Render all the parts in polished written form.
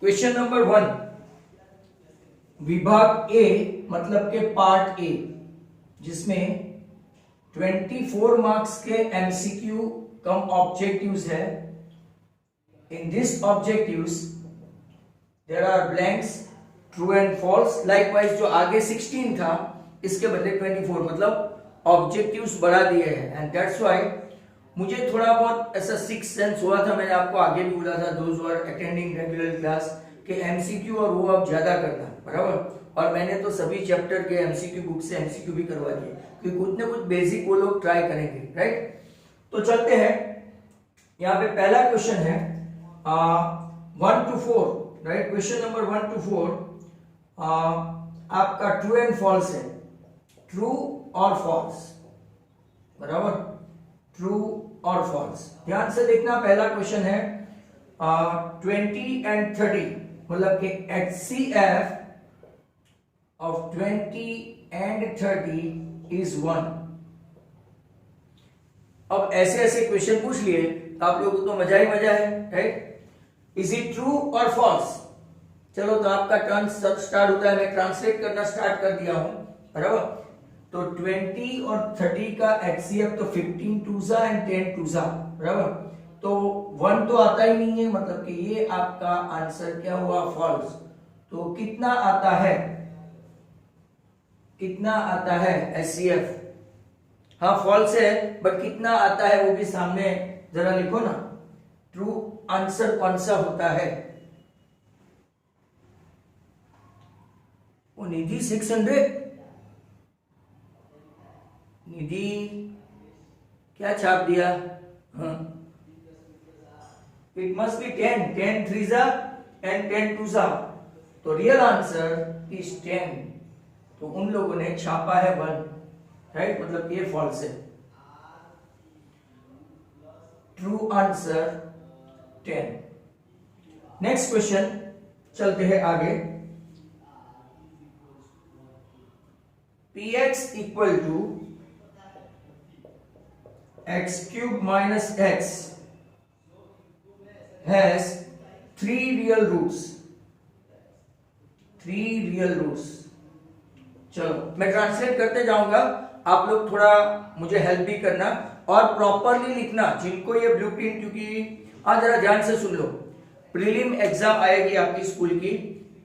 Question number 1, विभाग ए मतलब के पार्ट ए, जिसमें 24 मार्क्स के एमसीक्यू कम ऑब्जेक्टिव्स है. In this objectives there are blanks, true and false. Likewise जो आगे 16 था इसके बदले 24, मतलब ऑब्जेक्टिव्स बढ़ा दिए हैं. एंड दैट्स व्हाई मुझे थोड़ा बहुत ऐसा सिक्स सेंस हुआ था. मैंने आपको आगे भी बोला था, those who are attending regular class, के एमसीक्यू और वो अब ज्यादा करना, बराबर. और मैंने तो सभी चैप्टर के एमसीक्यू बुक से एमसीक्यू भी करवा दिए, क्योंकि कुछ ना कुछ बेसिक वो लोग ट्राई करेंगे, राइट. तो चलते हैं. यहाँ पे पहला क्वेश्चन है 1 to 4, right. Question number 1 to 4 आपका ट्रू एंड फॉल्स है. ट्रू और फॉल्स, बराबर. ट्रू और फॉल्स. ध्यान से देखना. पहला क्वेश्चन है 20 and 30, मतलब कि HCF of 20 and 30 is 1. अब ऐसे ऐसे क्वेश्चन पूछ लिए आप लोगों को तो मजा ही मजा है, राइट. इज इट ट्रू और फॉल्स? चलो, तो आपका टर्न सब स्टार्ट होता है. मैं ट्रांसलेट करना स्टार्ट कर दिया हूं, बराबर. तो 20 और 30 का HCF तो 15 टूजा एंड 10 टूजा, बराबर. तो 1 तो आता ही नहीं है, मतलब कि ये आपका आंसर क्या हुआ? फॉल्स. तो कितना आता है? कितना आता है HCF? हाँ, फॉल्स है, बट कितना आता है वो भी सामने जरा लिखो ना. ट्रू आंसर कौन सा होता है? वो निधि 600. निधि क्या छाप दिया? इट मस्ट बी 10 थ्रीजा एंड 10 टूजा. तो रियल आंसर इज 10. तो उन लोगों ने छापा है 1, राइट. मतलब ये फॉल्स है. True answer 10. नेक्स्ट क्वेश्चन, चलते हैं आगे. px equal to x cube minus x has 3 real roots. 3 real roots. चलो, मैं ट्रांसलेट करते जाऊंगा, आप लोग थोड़ा मुझे हेल्प भी करना और प्रॉपरली लिखना. जिनको ये ब्लूप्रिंट, क्योंकि आज जरा ध्यान से सुन लो, प्रीलिम एग्जाम आएगी आपकी स्कूल की,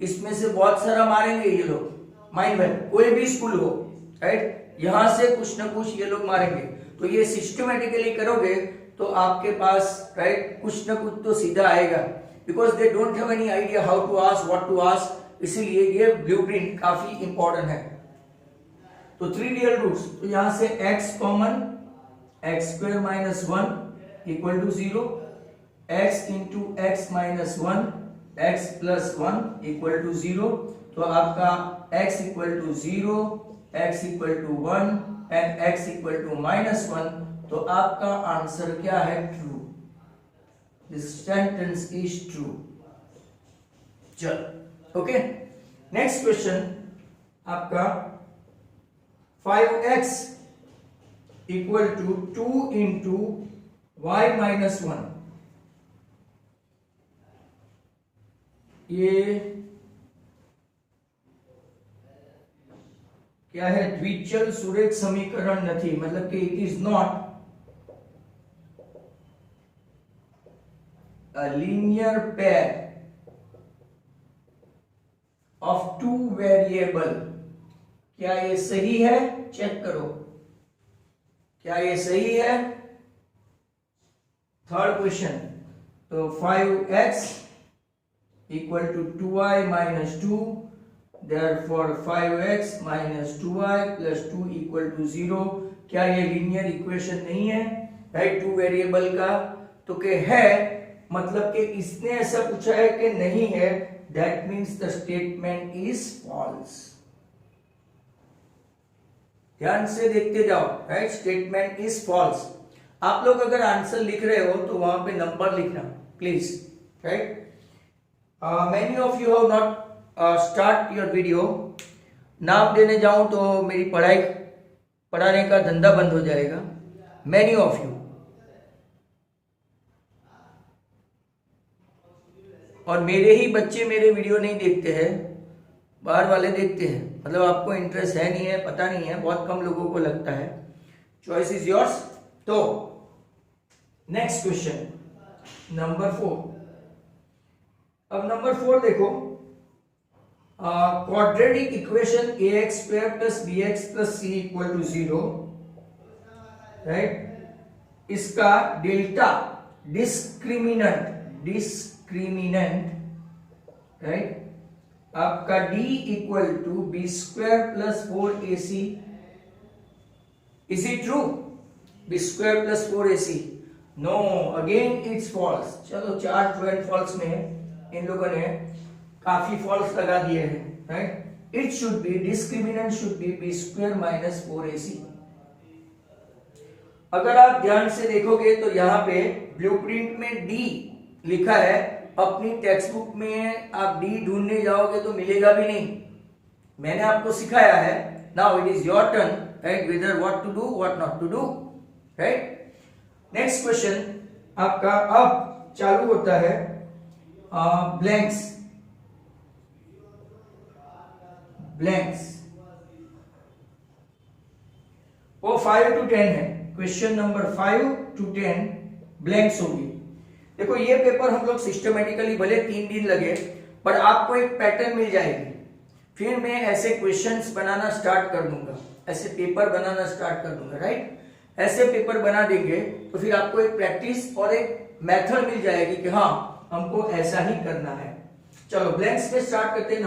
इसमें से बहुत सारा मारेंगे ये लोग. माइंड वेल, कोई भी स्कूल हो, राइट, यहां से कुछ ना कुछ ये लोग मारेंगे. तो ये सिस्टमेटिकली करोगे तो आपके पास, राइट, कुछ ना कुछ तो सीधा आएगा. Because they don't have any idea how to ask, what to ask, इसीलिए ये ब्लूप्रिंट काफी इंपॉर्टेंट है. तो 3 रियल रूट्स. तो यहां से x common, x square minus 1 equal to 0, x into x minus 1, x plus 1 equal to 0. तो आपका x equal to 0, x equal to 1 and x equal to minus 1. तो आपका आंसर क्या है? True. This sentence is true. चलो, okay. Next question आपका 5x equal to 2 into y minus 1. ये क्या है? द्विचल सुरेख समीकरण नहीं, मतलब कि it is not a linear pair of 2 variable. क्या ये सही है? चेक करो, क्या ये सही है? Third question. तो 5x equal to 2y minus 2, therefore 5x minus 2y plus 2 equal to 0. क्या ये लीनियर इक्वेशन नहीं है, राइट, 2 वेरिएबल का? तो के है, मतलब कि इसने ऐसा पूछा है कि नहीं है. That means the statement is false. ध्यान से देखते जाओ, राइट. Statement is false. आप लोग अगर आंसर लिख रहे हो तो वहां पे नंबर लिखना please, right. Many of you have not start your video. नाम देने जाऊं तो मेरी पढ़ाने का धंधा बंद हो जाएगा. Many of you. और मेरे ही बच्चे मेरे वीडियो नहीं देखते हैं, बाहर वाले देखते हैं, मतलब आपको इंटरेस्ट है नहीं है, पता नहीं है, बहुत कम लोगों को लगता है। Choice is yours. तो नेक्स्ट क्वेश्चन नंबर 4। अब नंबर 4 देखो, quadratic equation ax square plus bx plus c equal to 0, right. इसका डेल्टा डिस्क्रिमिनेंट राइट आपका d equal to B square plus 4ac। Is it true? B square plus 4ac? No, again it's false. चलो 4 true and false में इन लोगों ने काफी false लगा दिए हैं, right. It should be, discriminant should be B square minus 4ac। अगर आप ध्यान से देखोगे तो यहाँ पे ब्लूप्रिंट में d लिखा है, अपनी टेक्स्ट बुक में आप d ढूंढने जाओगे तो मिलेगा भी नहीं। मैंने आपको सिखाया है, now it is your turn, right, whether what to do what not to do, right. Next question आपका अब चालू होता है ब्लैंक्स। वो 5 to 10 है, क्वेश्चन नंबर 5 to 10 ब्लैंक्स होगी। देखो ये पेपर हम लोग सिस्टमेटिकली भले 3 दिन लगे, पर आपको एक पैटर्न मिल जाएगी। फिर मैं ऐसे क्वेश्चंस बनाना स्टार्ट कर दूंगा, ऐसे पेपर बनाना स्टार्ट कर दूंगा, राइट। ऐसे पेपर बना देंगे तो फिर आपको एक प्रैक्टिस और एक मेथड मिल जाएगी कि हाँ हमको ऐसा ही करना है। चलो ब्लैंक्स में स्टार्ट करते हैं।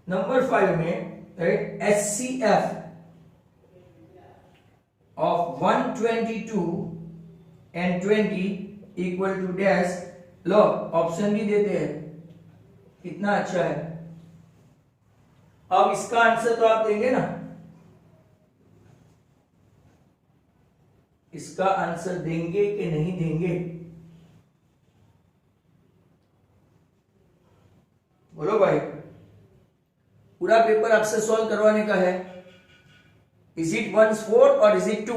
नंबर 5 में, right, HCF of 122 and 20 equal to dash. लो ऑप्शन भी देते हैं, कितना अच्छा है। अब इसका आंसर तो आप देंगे ना, इसका आंसर देंगे कि नहीं देंगे, बोलो भाई। पूरा पेपर आपसे सॉल्व करवाने का है। इज इट 1 4 और इज इट 2?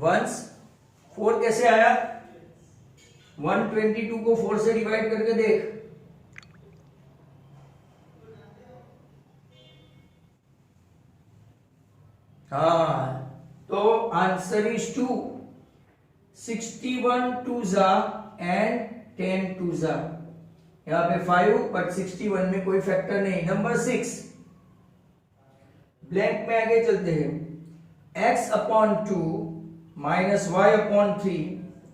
1 4 कैसे आया? 122 को 4 से डिवाइड करके देख। हाँ, तो आंसर इज 2। 61 2 जा एंड 10 2 जा। यहां पे 5 बट 61 में कोई फैक्टर नहीं। नंबर 6 ब्लैंक में आगे चलते हैं। x upon 2 minus y upon 3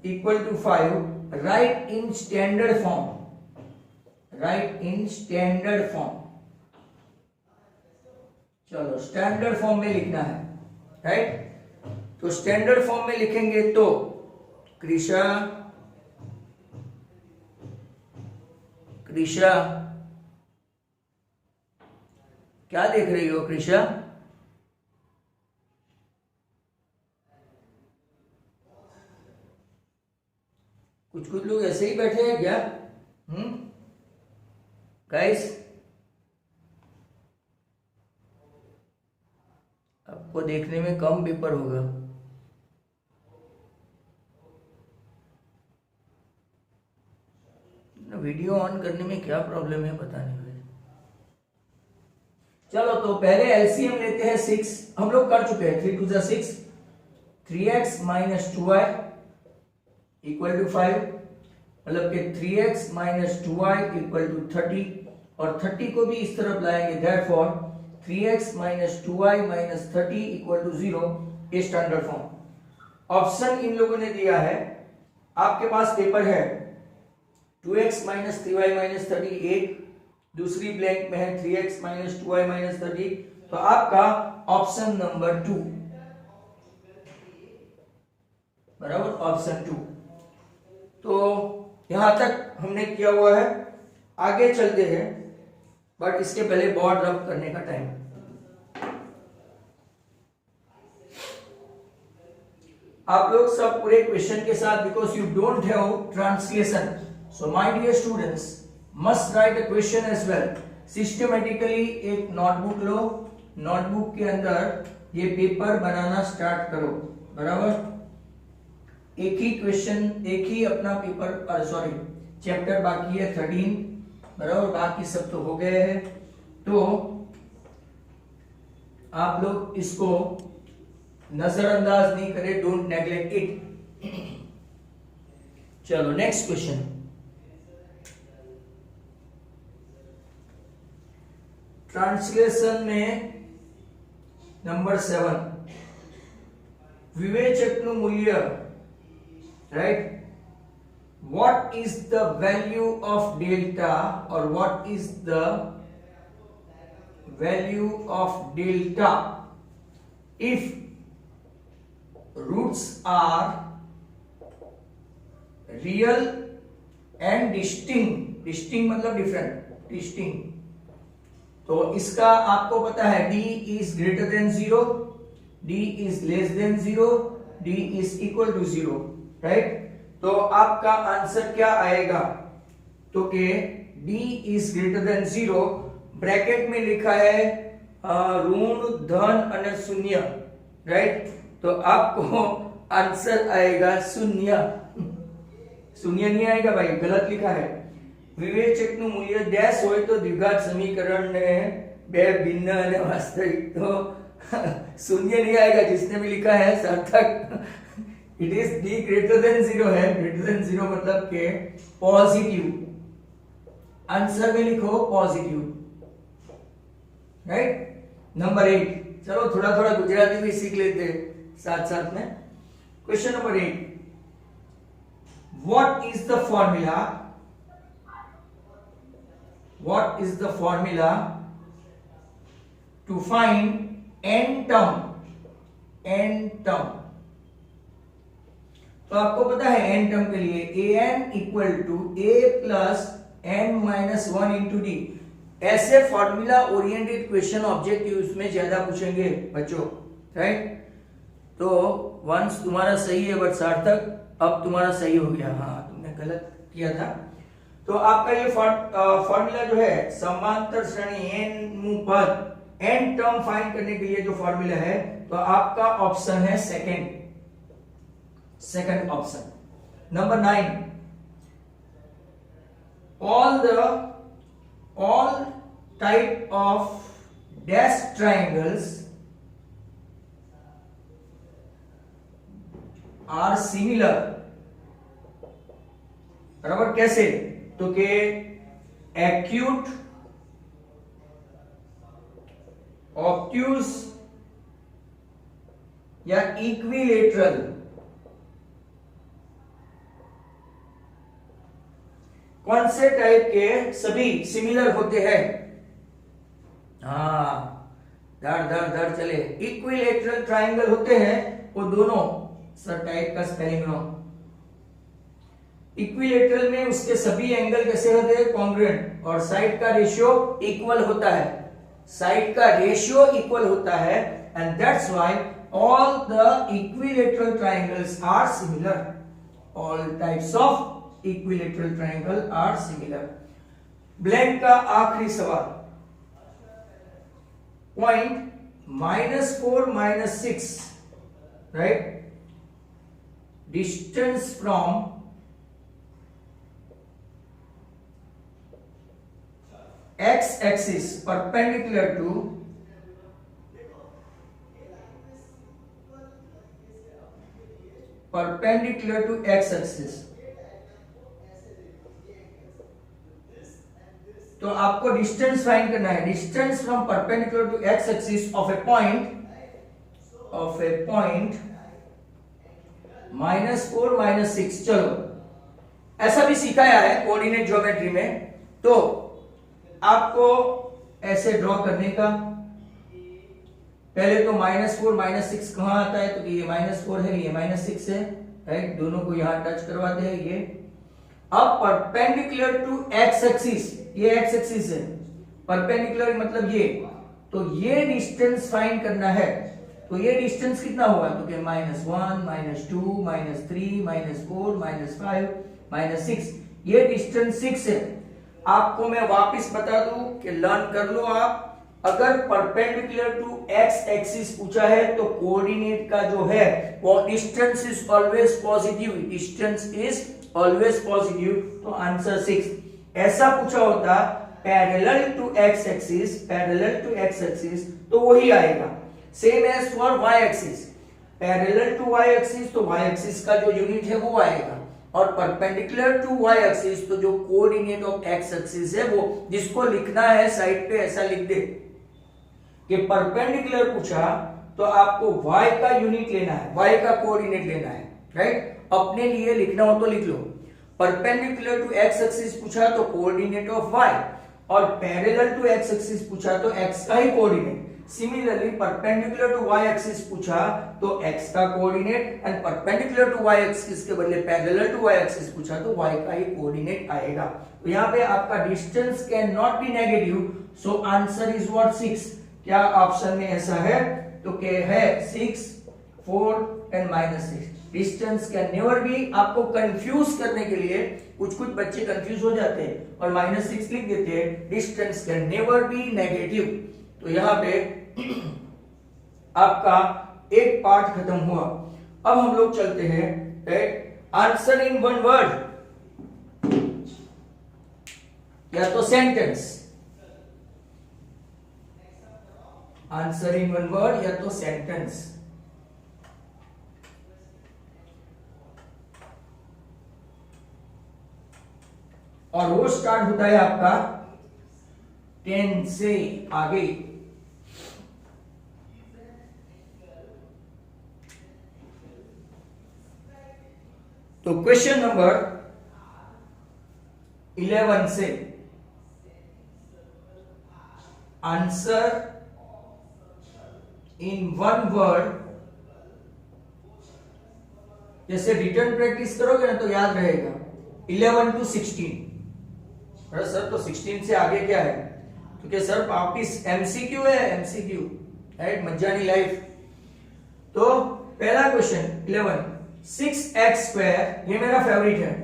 equal to 5। Write in standard form, write in standard form. चलो स्टैंडर्ड फॉर्म में लिखना है, राइट। तो स्टैंडर्ड फॉर्म में लिखेंगे तो कृषा क्या देख रही हो कृषा? कुछ लोग ऐसे ही बैठे हैं क्या? गाइस, आपको देखने में कम पेपर होगा। वीडियो ऑन करने में क्या प्रॉब्लम है पता नहीं। चलो तो पहले एलसीएम लेते हैं। 6 हम लोग कर चुके हैं। 3 2 जा 6, 3x minus 2y equal to 5, मतलब कि 3x minus 2y equal to 30, और 30 को भी इस तरफ लाएंगे। Therefore 3x minus 2y minus 30 equal to 0 ये स्टैंडर्ड फॉर्म। ऑप्शन इन लोगों ने दिया है, आपके पास पेपर है 2x माइनस 3y माइनस 30 एक, दूसरी ब्लैंक में है 3x माइनस 2y माइनस 30। तो आपका ऑप्शन नंबर 2 बराबर, ऑप्शन 2। तो यहां तक हमने किया हुआ है, आगे चलते हैं, बट इसके पहले बोर्ड रब करने का टाइम। आप लोग सब पूरे क्वेश्चन के साथ, because you don't have translation, so my dear students must write a question as well. Systematically एक नोटबुक लो, नोटबुक के अंदर ये पेपर बनाना स्टार्ट करो, बराबर। एक ही क्वेश्चन, एक ही अपना पेपर सॉरी चैप्टर बाकी है 13, बराबर, बाकी सब तो हो गए हैं। तो आप लोग इसको नजरअंदाज नहीं करें, डोंट नेग्लेक्ट इट। चलो नेक्स्ट क्वेश्चन। ट्रांसलेशन में नंबर 7, विवेचकનું મૂલ્ય, right? What is the value of delta, or what is the value of delta if roots are real and distinct? distinct मतलब different, distinct। तो इसका आपको पता है d is greater than 0, d is less than 0, d is equal to 0, right? तो आपका answer क्या आएगा? तो के d is greater than 0, bracket में लिखा है ऋण, धन और शून्य, राइट? तो आपको आंसर आएगा शून्य। शून्य नहीं आएगा भाई, गलत लिखा है। વિવેચકનું મૂલ્ય ડેશ હોય તો દ્વિઘાત સમીકરણને બે ભિન્ન અને વાસ્તવિક, તો शून्य नहीं आएगा। जिसने भी लिखा है सार्थक, it is d greater than 0 है। ग्रेटर देन 0 मतलब के पॉजिटिव, आंसर में लिखो पॉजिटिव, राइट? नंबर 8, चलो थोड़ा थोड़ा गुजराती भी सीख लेते साथ साथ में। Question number 8, what is the formula, what is the formula to find n term? तो आपको पता है n टर्म के लिए an equal to a plus n minus 1 into D. ऐसे फॉर्मूला ओरिएंटेड क्वेश्चन ऑब्जेक्टिव में ज्यादा पूछेंगे बच्चों, राइट? तो वंस तुम्हारा सही है, बट सार्थक अब तुम्हारा सही हो गया। हाँ, तुमने गलत किया था। तो आपका ये फॉर्मूला जो है समांतर श्रेणी n पद, n टर्म फाइंड करने के लिए जो फॉर्मूला है, तो आपका ऑप्शन है second option. Number 9, all type of dashed triangles are similar, बराबर? कैसे? तो के एक्यूट, ऑब्ट्यूज या इक्विलेटरल, कौन से टाइप के सभी सिमिलर होते हैं? हाँ, धड़ चले। इक्विलेटरल ट्राइंगल होते हैं वो दोनों, सर टाइप का स्पेलिंग रॉन्ग। इक्विलेटरल में उसके सभी एंगल कैसे होते हैं? कॉन्ग्रुएंट, और साइड का रेशियो इक्वल होता है। साइड का रेशियो इक्वल होता है, and that's why all the equilateral triangles are similar. All types of equilateral triangle are similar. Blank का आखिरी सवाल, point -4 -6, right? Distance from x axis perpendicular to x axis। तो आपको डिस्टेंस फाइंड करना है। Distance from perpendicular to x axis of a point -4 -6। चलो, ऐसा भी सिखाया है कोऑर्डिनेट ज्योमेट्री में। तो आपको ऐसे ड्रॉ करने का, पहले तो -4 -6 कहां आता है? तो ये -4 है, ये -6 है, राइट? दोनों को यहां टच करवाते हैं ये। अब परपेंडिकुलर टू x एक्सिस, ये x एक्सिस है, परपेंडिकुलर मतलब ये, तो ये डिस्टेंस फाइंड करना है। तो ये डिस्टेंस कितना हुआ? तो क्या -1 -2 -3 -4 -5 -6, ये डिस्टेंस 6 है। आपको मैं वापस बता दूं कि लर्न कर लो आप अगर परपेंडिकुलर टू एक्स एक्सिस पूछा है तो कोऑर्डिनेट का जो है वो distance is always positive, distance is always positive, तो आंसर 6। ऐसा पूछा होता parallel to x axis, parallel to x axis, तो वही आएगा। Same as for y axis, parallel to y axis, तो वाई एक्सिस का जो यूनिट है वो आएगा, और परपेंडिकुलर टू वाई एक्सिस तो जो कोऑर्डिनेट ऑफ एक्स एक्सिस है वो, जिसको लिखना है साइड पे ऐसा लिख दे कि परपेंडिकुलर पूछा तो आपको y का यूनिट लेना है, y का कोऑर्डिनेट लेना है, राइट। अपने लिए लिखना हो तो लिख लो। परपेंडिकुलर टू x एक्सिस पूछा तो कोऑर्डिनेट ऑफ y, और पैरेलल टू x एक्सिस पूछा तो x का ही coordinate. Similarly perpendicular to y axis पूछा तो x का coordinate, and perpendicular to y axis के बदले पैरेलल टू y एक्सिस पूछा तो y का ही कोऑर्डिनेट आएगा। तो यहाँ पे आपका distance can not be negative, so answer is what 6। क्या ऑप्शन में ऐसा है? तो क्या है 6, 4 and -6। Distance can never be, आपको कंफ्यूज करने के लिए कुछ बच्चे कंफ्यूज हो जाते हैं और -6 लिख देते हैं, distance can never be negative. तो यहाँ पे आपका एक पार्ट खत्म हुआ। अब हम लोग चलते हैं आंसर इन वन वर्ड या तो sentence, answer in one word या तो सेंटेंस। और वो स्टार्ट होता है आपका 10 से आगे। तो क्वेश्चन नंबर 11 से आंसर इन वन वर्ड, जैसे रिटर्न प्रैक्टिस करोगे ना तो याद रहेगा 11 to 16। अरे सर तो 16 से आगे क्या है? क्योंकि सर वापिस एमसीक्यू है, एमसीक्यू राइट, मज्जानी लाइफ। तो पहला क्वेश्चन 11, 6x², ये मेरा फेवरेट है।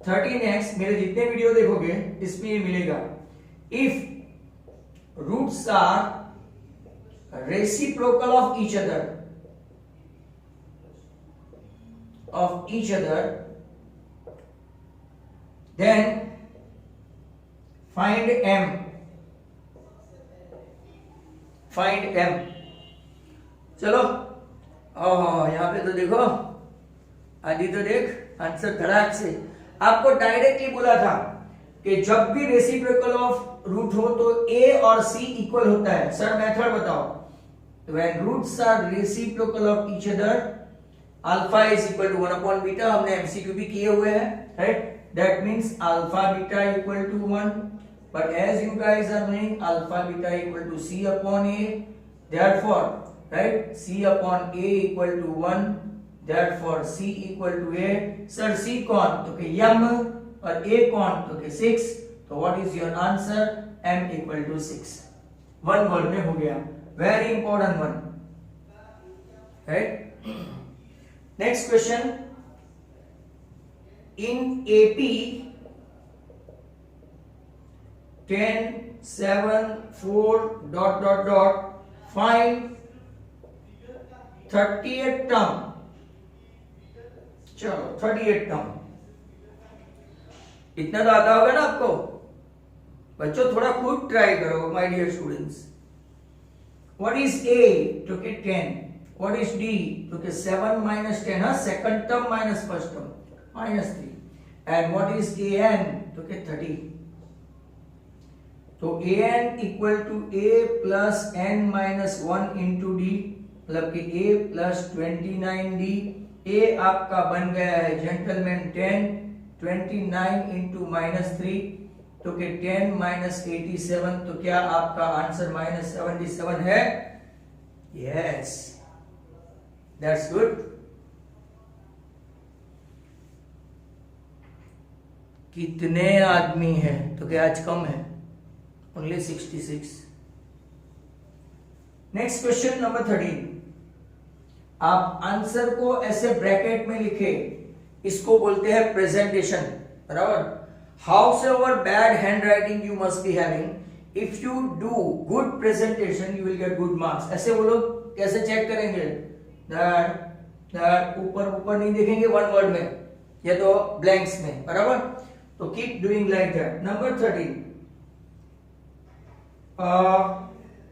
13x, मेरे जितने वीडियो देखोगे इसमें ये मिलेगा। If roots are reciprocal of each other, then find m, चलो यहां पे तो देखो, आदि तो देख आंसर धड़ाक से। आपको डायरेक्टली बोला था कि जब भी रेसिप्रोकल ऑफ रूट हो तो a और c इक्वल होता है। सर मेथड बताओ। When roots are reciprocal of each other, alpha is equal to 1/β, हमने MCQ भी किए हुए हैं, right? That means alpha beta equal to 1. But as you guys are knowing, alpha beta equal to c upon a. Therefore, right, c upon a equal to 1. Therefore, c equal to a. Sir, c कौन? तो कि m, और a कौन? तो कि 6. तो what is your answer? m equal to 6. One word में हो गया। Very important one, right? Next question. In AP 10, 7, 4 ... find 38th term. चलो 38th term, इतना तो आता होगा ना आपको बच्चों, थोड़ा खुद ट्राई करो my dear students. What is A? तो के 10. What is D? तो के 7 minus 10, हाँ, second term minus first term, -3. And what is AN? तो के 30. तो AN equal to A plus N minus 1 into D, मतलब कि A plus 29D. A आपका बन गया है जेंटलमैन 10, 29 into -3, तो कि 10 minus 87, तो क्या आपका आंसर -77 है? Yes, that's good. कितने आदमी हैं? तो क्या आज कम है, ओनली 66। Next question number 13। आप आंसर को ऐसे ब्रैकेट में लिखे, इसको बोलते हैं प्रेजेंटेशन, बराबर। Howsoever bad handwriting you must be having, if you do good presentation you will get good marks. ऐसे वो लोग कैसे चेक करेंगे? दैट ऊपर ऊपर नहीं देखेंगे वन वर्ड में, ये तो ब्लैंक्स में, बराबर। तो keep doing like that. Number 13,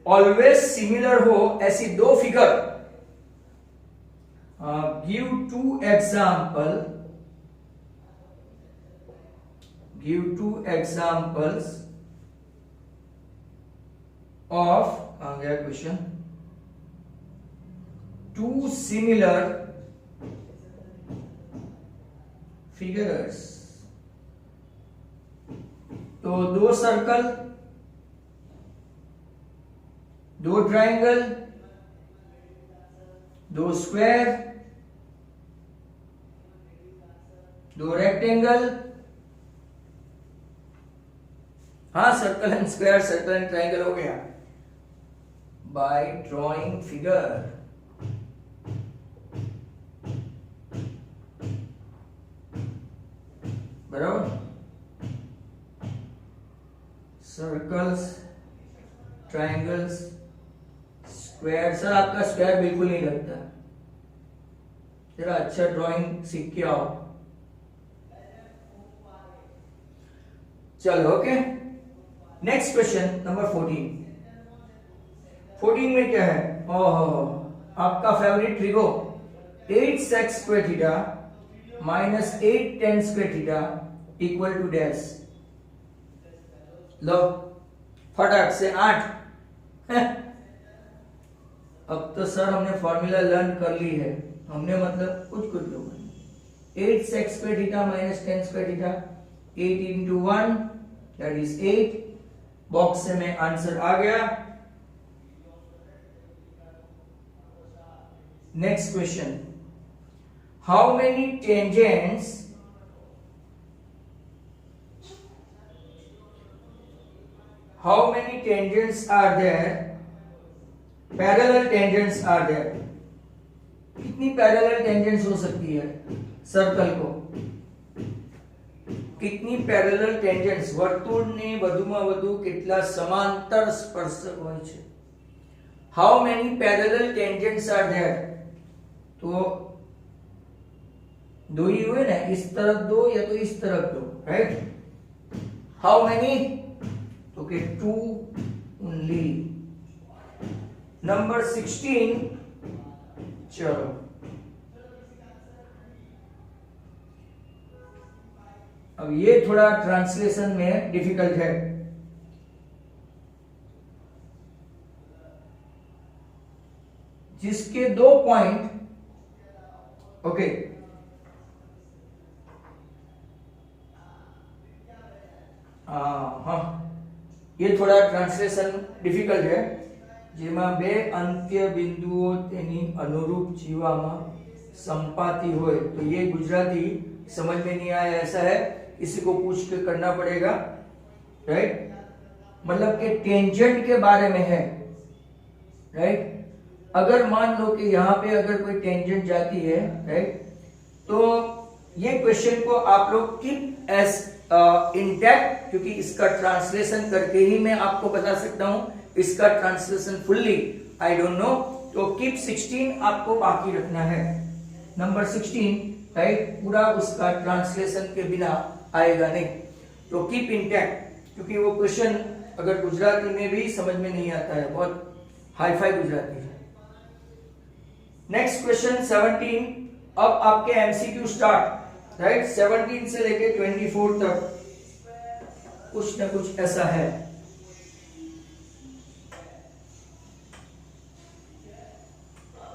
always similar हो ऐसी दो figure. Give two examples of, आ गया क्वेश्चन, टू सिमिलर फिगर्स। तो दो सर्कल, दो ट्रायंगल, दो स्क्वायर, दो रेक्टेंगल। हाँ, circle and square, circle and triangle हो गया। बाय ड्रॉइंग फिगर, बराबर। Circles, triangles, square. सर आपका स्क्वायर बिल्कुल नहीं लगता, जरा अच्छा ड्राइंग सीख के आओ। चलो, ओके। Next question number 14। 14 में क्या है? ओहो, आपका favourite trigo, 8 sec square theta minus 8 tan square theta equal to dash. लो फटाक से 8। अब तो सर हमने फॉर्मूला लर्न कर ली है, हमने मतलब कुछ लोग 8 sec square theta minus tan square theta, 8 into 1 that is 8। Box से में आंसर आ गया। Next question, how many tangents are there, parallel tangents are there. कितनी पैरेलल टेंजेंट्स हो सकती है सर्कल को? कितनी पैरेलल टेंजेंट्स, વર્તુળને વધુમાં વધુ કેટલા સમાંતર સ્પર્શક હોય છે? How many parallel tangents are there? तो दो ही हुए ना, इस तरफ दो या तो इस तरफ दो, राइट। How many? तो के 2 ओनली। नंबर 16, चलो अब ये थोड़ा ट्रांसलेशन में डिफिकल्ट है। जिसके दो पॉइंट, ओके, हाँ, ये थोड़ा ट्रांसलेशन डिफिकल्ट है, જેમાં બે અંત્ય બિંદુઓ તેની अनुरूप जीवाમાં संपाती હોય। तो ये गुजराती समझ में नहीं आया ऐसा है, किसी को पूछ के करना पड़ेगा, राइट। मतलब कि टेंजेंट के बारे में है, राइट। अगर मान लो कि यहाँ पे अगर कोई टेंजेंट जाती है, राइट, तो ये क्वेश्चन को आप लोग कीप एज इंटैक्ट, क्योंकि इसका ट्रांसलेशन करके ही मैं आपको बता सकता हूं। इसका translation fully I don't know. तो कीप 16 आपको बाकी रखना है। नंबर 16, राइट, पूरा उसका ट्रांसलेशन के बिना आएगा नहीं। तो कीप इंटैक्ट, क्योंकि वो क्वेश्चन अगर गुजराती में भी समझ में नहीं आता है, बहुत हाई फाई गुजराती है। Next question 17। अब आपके एमसीक्यू स्टार्ट, राइट। 17 से लेके 24 तक कुछ ना कुछ ऐसा है।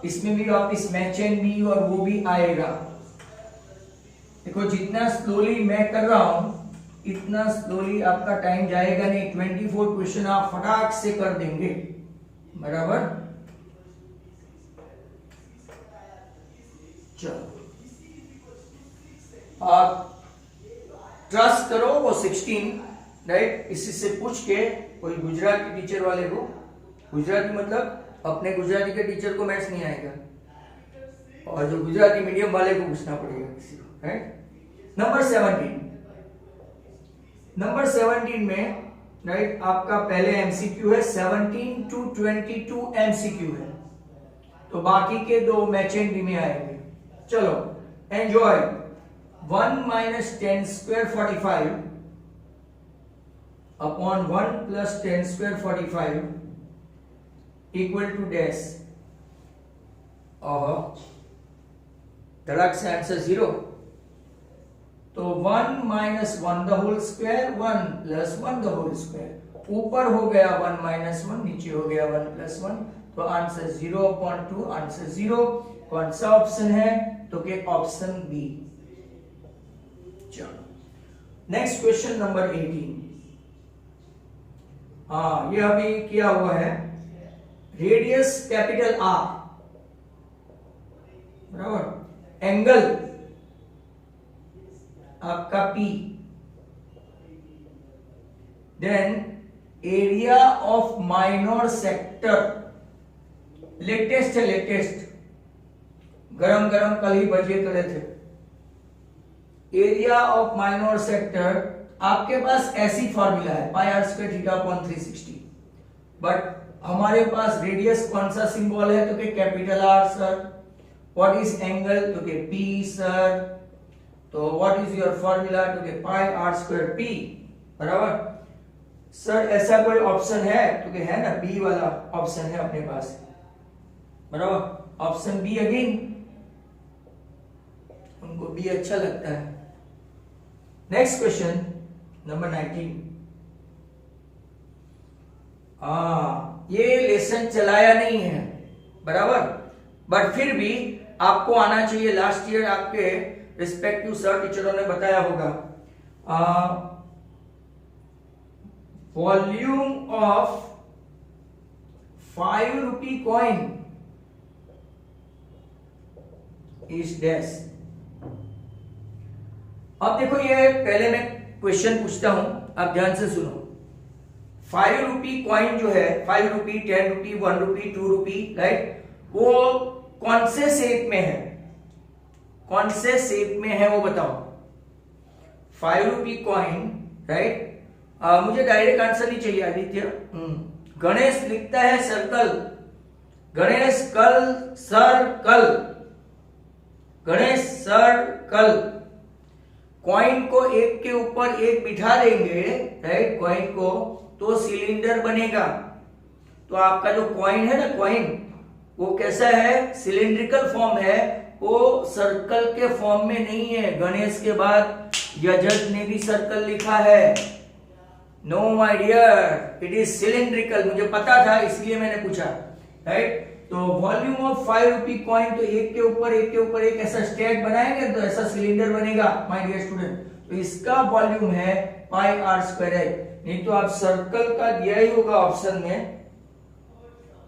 इसमें भी वापिस मैच एंड बी और वो भी आएगा। देखो जितना स्लोली मैं कर रहा हूं इतना स्लोली आपका टाइम जाएगा नहीं। 24 क्वेश्चन आप फटाक से कर देंगे, बराबर। चलो आप ट्रस्ट करो वो 16, राइट। इसी से पूछ के कोई गुजराती टीचर वाले को, गुजराती मतलब अपने गुजराती के टीचर को मैथ्स नहीं आएगा, और जो गुजराती मीडियम वाले को पूछना पड़ेगा किसी को, राइट। नंबर 17 में राइट, आपका पहले एमसीक्यू है, 17 to 22 एमसीक्यू है, तो बाकी के दो मैच एंड बी में आएंगे। चलो enjoy. 1 minus 10 square 45 upon 1 plus 10 square 45 equal to dash, और धड़क से आंसर 0। तो 1 minus 1 the whole square, 1 plus 1 the whole square, ऊपर हो गया 1 माइनस 1, नीचे हो गया 1 प्लस 1, तो आंसर 0/2, आंसर 0। कौन सा ऑप्शन है? तो के ऑप्शन बी। चलो नेक्स्ट क्वेश्चन नंबर 18। हाँ, ये अभी किया हुआ है। रेडियस कैपिटल आर, बराबर, एंगल आपका P, then area of minor sector, latest है, लेटेस्ट, गरम गरम कल ही बजे करे थे। एरिया ऑफ माइनर सेक्टर आपके पास ऐसी फॉर्मूला है, pi r square theta upon 360, but हमारे पास रेडियस कौन सा सिंबल है? तो के capital R sir. What is angle? तो के P सर। तो व्हाट इज योर फॉर्मूला? तो के पाई आर स्क्वायर P, बराबर। सर ऐसा कोई ऑप्शन है? तो के है ना, बी वाला ऑप्शन है अपने पास, बराबर, ऑप्शन बी अगेन, उनको बी अच्छा लगता है। Next question number 19। ये लेसन चलाया नहीं है, बराबर, बट फिर भी आपको आना चाहिए। लास्ट ईयर आपके रिस्पेक्टिव सर टीचरों ने बताया होगा। Volume of 5 rupee coin is dash. अब देखो, ये पहले मैं क्वेश्चन पूछता हूं, आप ध्यान से सुनो। 5 रुपी कॉइन जो है, 5 रुपी, 10 रुपी, 1 रुपी, 2 रुपी, राइट, वो कौन से शेप में है? कौन से शेप में है वो बताओ। 5 रुपी कॉइन, राइट। मुझे डायरेक्ट आंसर नहीं चाहिए आदित्य। गणेश लिखता है सर्कल, गणेश कल सर्कल, गणेश सर्कल। कॉइन को एक के ऊपर एक बिठा देंगे, राइट, कॉइन को, तो सिलेंडर बनेगा। तो आपका जो कॉइन है ना, कॉइन, वो कैसा है? सिलिंड्रिकल फॉर्म है, वो सर्कल के फॉर्म में नहीं है। गणेश के बाद यजत ने भी सर्कल लिखा है। No my dear, it is cylindrical. मुझे पता था, इसलिए मैंने पूछा, राइट। तो वॉल्यूम ऑफ 5 रुपी कॉइन, तो एक के ऊपर एक के ऊपर एक ऐसा स्टैक बनाएंगे तो ऐसा सिलेंडर बनेगा माय डियर स्टूडेंट। तो इसका वॉल्यूम है पाई आर स्क्वायर है। नहीं तो आप सर्कल का दिया ही होगा ऑप्शन में।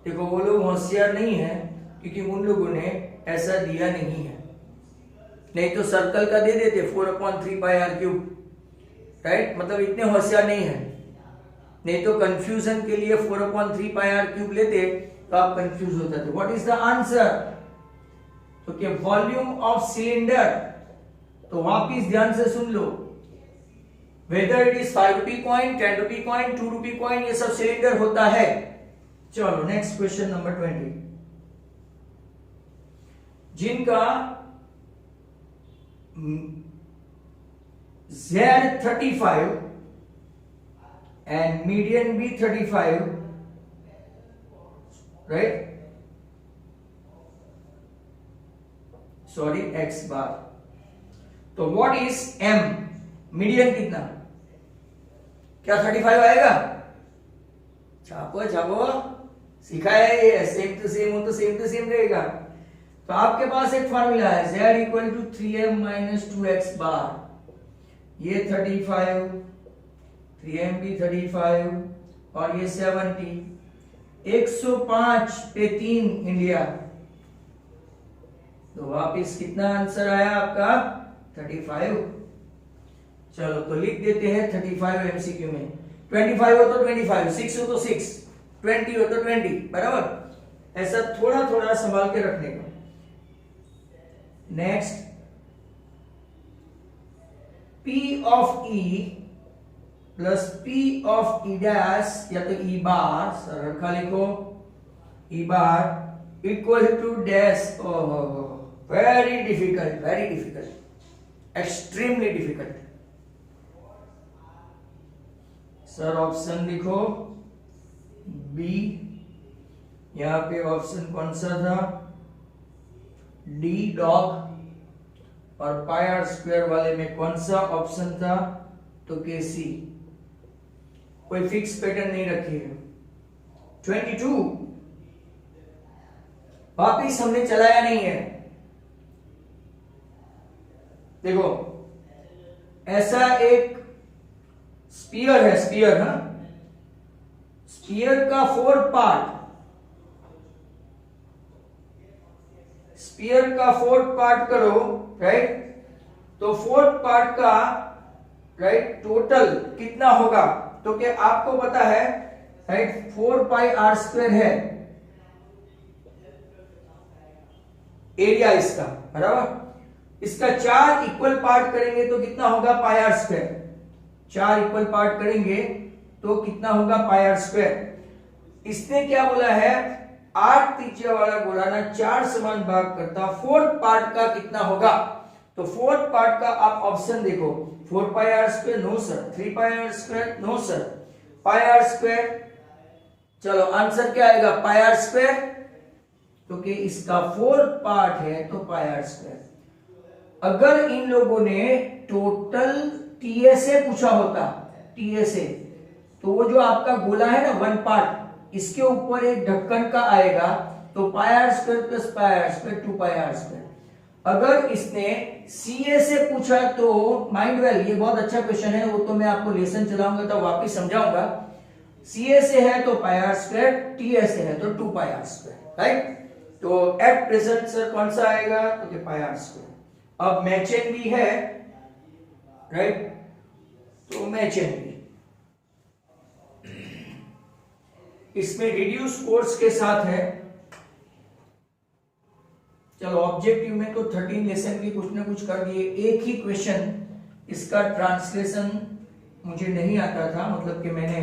देखो, वो लोग होशियार नहीं है, क्योंकि उन लोगों ने ऐसा दिया नहीं है, नहीं तो सर्कल का दे देते 4/3 पाई आर क्यूब, राइट। मतलब इतने होशियार नहीं है, नहीं तो कंफ्यूजन के लिए 4/3 पाई आर क्यूब लेते तो आप कंफ्यूज होते थे। What is the answer? तो क्या वॉल्यूम ऑफ सिलेंडर, तो वापिस ध्यान से सुन लो, whether it is 5 rupee coin, 10 rupee coin, 2 rupee coin, ये सब सिलेंडर होता है। चलो नेक्स्ट क्वेश्चन नंबर 20। जिनका Z35 and median भी 35, राइट, सॉरी x बार। तो व्हाट इज m? मीडियन कितना? क्या 35 आएगा? छापो छापो, सिखाया है, सेम टू सेम हो तो सेम टू सेम रहेगा। तो आपके पास एक फॉर्मूला है, z equal to 3m minus 2x bar. ये 35, 3m भी 35, और ये 70, 105 पे 3 इंडिया। तो वापिस कितना आंसर आया आपका? 35। चलो तो लिख देते हैं 35 एमसीक्यू में। 25 हो तो 25, 6 हो तो 6, 20 हो तो 20, बराबर। ऐसा थोड़ा थोड़ा संभाल के रखने का। Next, P of E plus P of E dash या तो ई बार, सरखा लिखो, ई बार इक्वल टू डैश। ओहो, very difficult, very difficult, extremely difficult. Sir option लिखो बी, यहां पे ऑप्शन कौन सा था, डी डॉग, और पाई आर स्क्वायर वाले में कौन सा ऑप्शन था, तो के सी। कोई फिक्स पैटर्न नहीं रखी है। 22 वापिस हमने चलाया नहीं है। देखो ऐसा एक स्पीयर है, स्पीयर, हाँ, स्पीयर का 4 पार्ट, स्पीयर का 4 पार्ट करो, राइट, तो 4 पार्ट का, राइट, टोटल कितना होगा, तो क्या आपको पता है, राइट, 4 पाई आर स्क्वायर है एरिया इसका, बराबर। इसका 4 इक्वल पार्ट करेंगे तो कितना होगा, पाई आर स्क्वायर। 4 इक्वल पार्ट करेंगे तो कितना होगा, पाई आर स्क्वायर। इसने क्या बोला है, 8 त्रिज्या वाला गोला ना 4 समान भाग करता, 4 पार्ट का कितना होगा, तो 4 पार्ट का आप ऑप्शन देखो, 4 pi r square, no sir, 3 pi r square, no sir, pi r square. चलो आंसर क्या आएगा, पाई आर स्क्वायर, क्योंकि इसका 4 पार्ट है तो पाई आर स्क्वायर। अगर इन लोगों ने टोटल टीएसए पूछा होता, टीएसए, तो वो जो आपका गोला है ना 1 पार्ट, इसके ऊपर एक ढक्कन का आएगा, तो pi r square plus pi r square 2 pi r square. अगर इसने सीए से पूछा तो माइंड वेल, ये बहुत अच्छा क्वेश्चन है, वो तो मैं आपको लेसन चलाऊंगा तो वापिस समझाऊंगा। सीए से है तो पाई आर स्क्वायर, टीए से है तो 2 पाई आर स्क्वायर, राइट। तो एट प्रेजेंट सर कौन सा आएगा, तो पाई आर स्क्वायर। अब मैचेन भी है, राइट, तो मैचेन भी, इसमें रिड्यूस फोर्स के साथ है। चलो ऑब्जेक्टिव में तो 13 लेसन के कुछ ना कुछ कर दिए। एक ही क्वेश्चन, इसका ट्रांसलेशन मुझे नहीं आता था, मतलब कि मैंने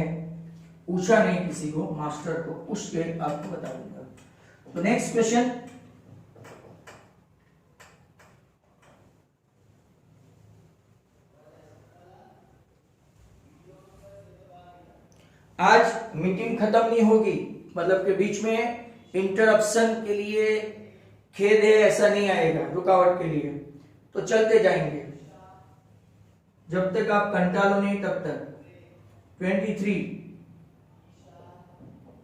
पूछा नहीं किसी को, मास्टर को, पूछ के आपको बता दूंगा। तो नेक्स्ट क्वेश्चन, आज मीटिंग खत्म नहीं होगी, मतलब कि बीच में इंटरप्शन के लिए खेद है ऐसा नहीं आएगा, रुकावट के लिए, तो चलते जाएंगे जब तक आप कंटालो नहीं तब तक। 23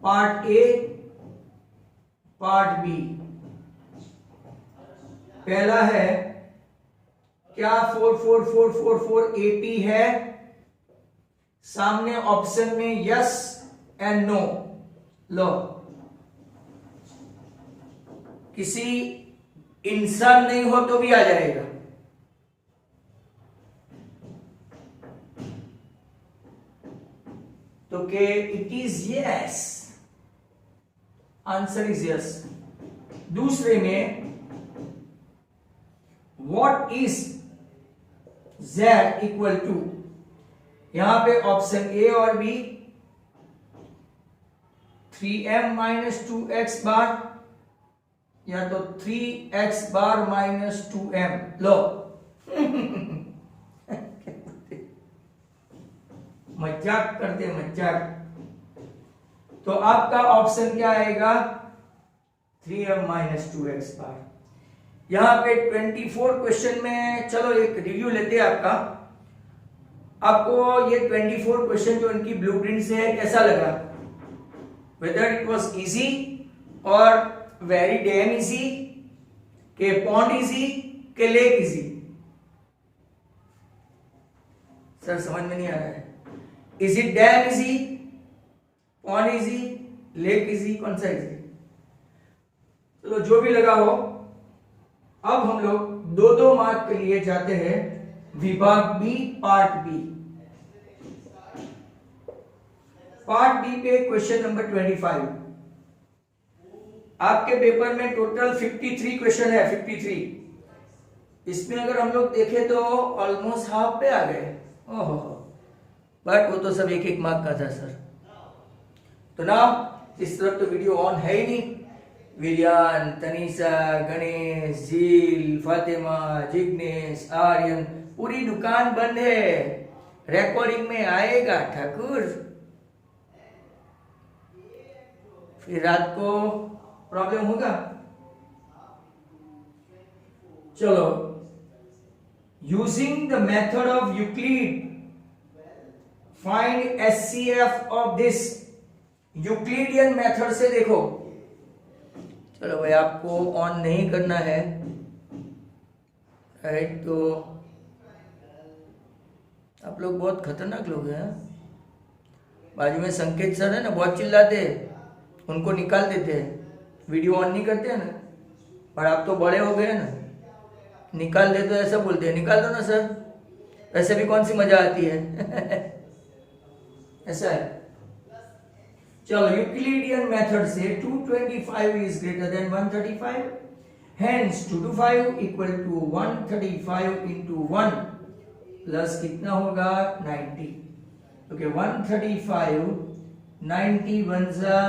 पार्ट ए, पार्ट बी। पहला है क्या 4 4 4 4 4 एपी है, सामने ऑप्शन में यस एंड नो, लो किसी इंसान नहीं हो तो भी आ जाएगा। तो के it is yes, answer is yes. दूसरे में what is z equal to, यहां पे ऑप्शन ए और बी, 3m माइनस 2x बार या तो 3x बार माइनस 2m, लो मजाक करते मजाक। तो आपका ऑप्शन क्या आएगा, 3m माइनस 2x बार। यहां पे 24 क्वेश्चन में, चलो एक रिव्यू लेते हैं आपका। आपको ये 24 क्वेश्चन जो इनकी ब्लूप्रिंट से है कैसा लगा, वेदर इट वाज इजी और वेरी डैम इजी, के पॉन्ड इजी, के लेक इजी। सर समझ में नहीं आ रहा है, is it dam easy, pond easy, lake easy, कौन सा इजी? चलो जो भी लगा हो। अब हम लोग 2-2 मार्क के लिए जाते हैं विभाग B, part B. Part B पे क्वेश्चन नंबर 25। आपके पेपर में टोटल 53 क्वेश्चन है, 53। इसमें अगर हम लोग देखें तो ऑलमोस्ट हाफ पे आ गए। ओहो, बट वो तो सब एक एक मार्क का था सर। तो ना इस तरफ तो वीडियो ऑन है ही नहीं। विलियन, तनीषा, गणेश, झील, फातिमा, जिग्नेश, आर्यन, पूरी दुकान बंद है। रिकॉर्डिंग में आएगा ठाकुर, फिर रात को प्रॉब्लम होगा। चलो, using the method of Euclid find HCF of this. Euclidean method से देखो। चलो भाई, आपको ऑन नहीं करना है, राइट? तो आप लोग बहुत खतरनाक लोग हैं। बाजू में संकेत सर है ना, बहुत चिल्लाते हैं, उनको निकाल देते हैं, वीडियो ऑन नहीं करते हैं ना। और आप तो बड़े हो गए ना, निकाल दे तो ऐसा बोलते हैं, निकाल दो ना सर, वैसे भी कौन सी मजा आती है। ऐसा है। चलो, यूक्लिडियन मेथड से 225 is greater than 135, hence 225 equal to 135 into 1 plus कितना होगा 90। ओके, 135 90 1 जा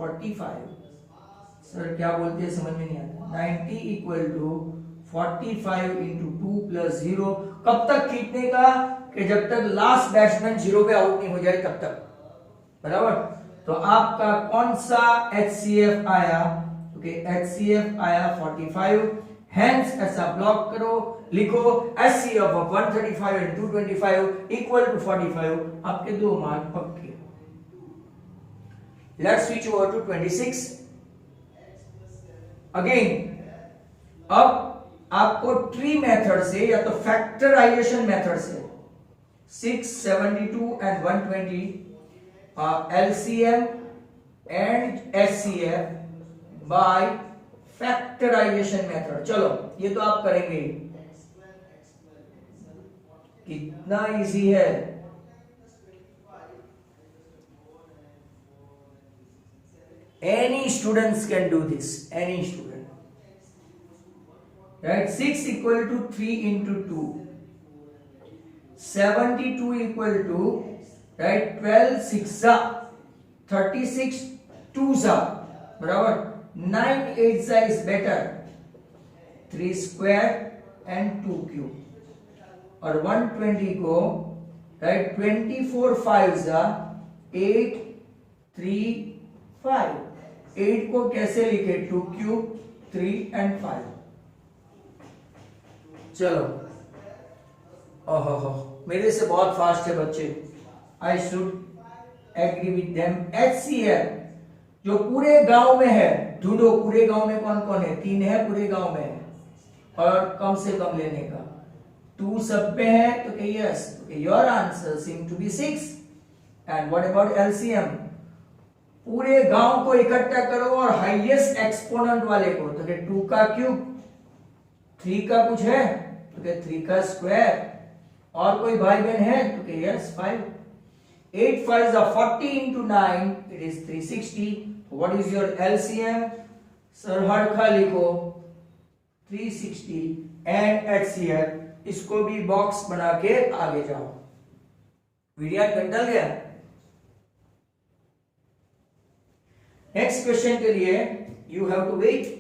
45। सर क्या बोलते हैं समझ में नहीं आता। 90 इक्वल टू 45 इंटू 2 प्लस 0। कब तक खींचने का? कि जब तक लास्ट बैट्समैन 0 पे आउट नहीं हो जाए तब तक, बराबर। तो आपका कौन सा HCF आया? ओके, HCF आया 45। हेंस ऐसा ब्लॉक करो, लिखो HCF of 135 and 225 equal to 45। आपके 2 मार्क पक्के। Let's switch over to 26 again. अब आपको ट्री मेथड से या तो फैक्टराइजेशन मेथड से 6, 72 and 120 LCM and HCF by factorization method. चलो, ये तो आप करेंगे। कितना इजी है। Any students can do this. Any student. Right? 6 equal to 3 into 2. 72 equal to, right, 12 6 36 2 बराबर। 9 8 is better, 3 square and 2 cube। और 120 को, right, 24 5 8 3 5। 8 को कैसे लिखे? 2 क्यूब 3 and 5। चलो, ओहो, मेरे से बहुत फास्ट है बच्चे। I should agree with them. HCF जो पूरे गांव में है, ढूंढो पूरे गांव में कौन कौन है? 3 है पूरे गांव में, और कम से कम लेने का 2 सब पे है, तो yes, your answer seem to be 6। And what about LCM? पूरे गांव को इकट्ठा करो और हाईएस्ट एक्सपोनेंट वाले को, तो 2 का क्यूब, 3 का कुछ है तो 3 का स्क्वायर, और कोई भाई बहन है तो yes 5। 8 5 40 into 9, it is 360। What is your LCM? Sir हर खा लिखो 360 एंड HCF। इसको भी बॉक्स बना के आगे जाओ। वीडियो कंटल गया। नेक्स्ट क्वेश्चन के लिए यू हैव टू वेट।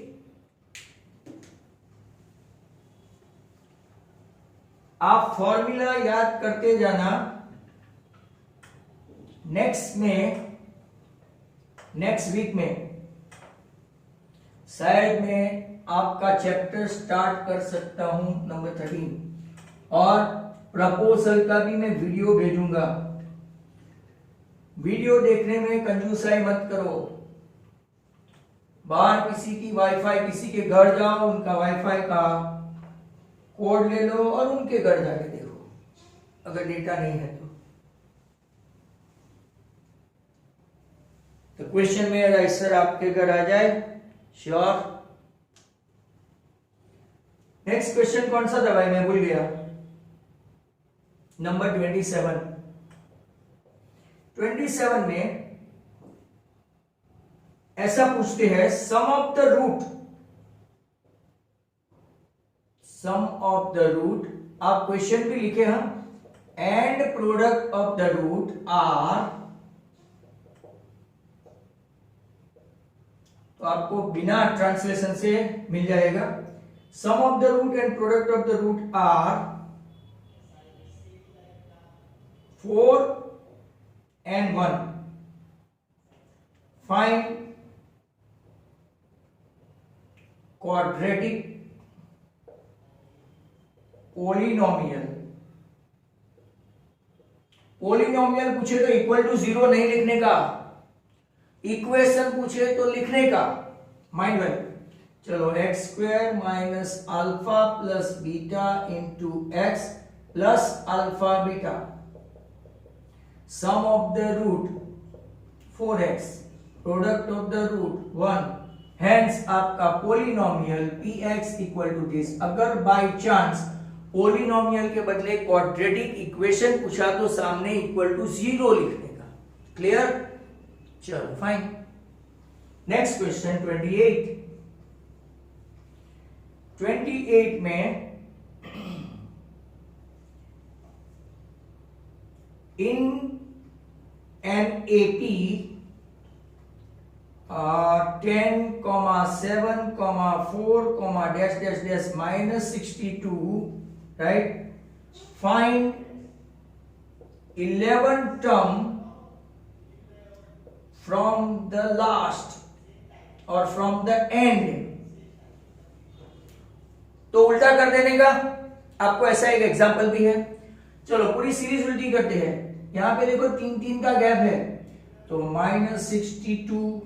आप फॉर्मूला याद करते जाना। नेक्स्ट वीक में शायद मैं आपका चैप्टर स्टार्ट कर सकता हूं, नंबर 13। और प्रपोजल का भी मैं वीडियो भेजूंगा। वीडियो देखने में कंजूसाई मत करो। बाहर किसी की वाईफाई, किसी के घर जाओ, उनका वाईफाई का कोड ले लो और उनके घर जाके देखो, अगर डेटा नहीं है तो। क्वेश्चन में राइट सर आपके घर आ जाए, श्योर। नेक्स्ट क्वेश्चन कौन सा था भाई, मैं भूल गया। नंबर 27। 27 में ऐसा पूछते हैं, सम ऑफ द रूट, आप क्वेश्चन भी लिखे हम, and product of the root are, तो आपको बिना ट्रांसलेशन से मिल जाएगा, sum of the root and product of the root are 4 and 1. Find quadratic polynomial. Polynomial पूछे तो इक्वल टू 0 नहीं लिखने का, इक्वेशन पूछे तो लिखने का, माइंड वाइज। चलो x square minus alpha plus beta into x plus alpha beta, sum of the root 4x, product of the root 1, hence आपका polynomial px equal to this. अगर बाय चांस पोलिनोमियल के बदले quadratic equation पूछा तो सामने equal to 0 लिखने का। Clear? चलो फाइन। नेक्स्ट क्वेश्चन 28 में in an AP 10,7,4, minus 62, right? Find 11 term from the last or from the end. तो उल्टा कर देने का, आपको ऐसा एक एग्जांपल भी है। चलो पूरी सीरीज उल्टी करते हैं। यहां पे देखो 3 का गैप है, तो -62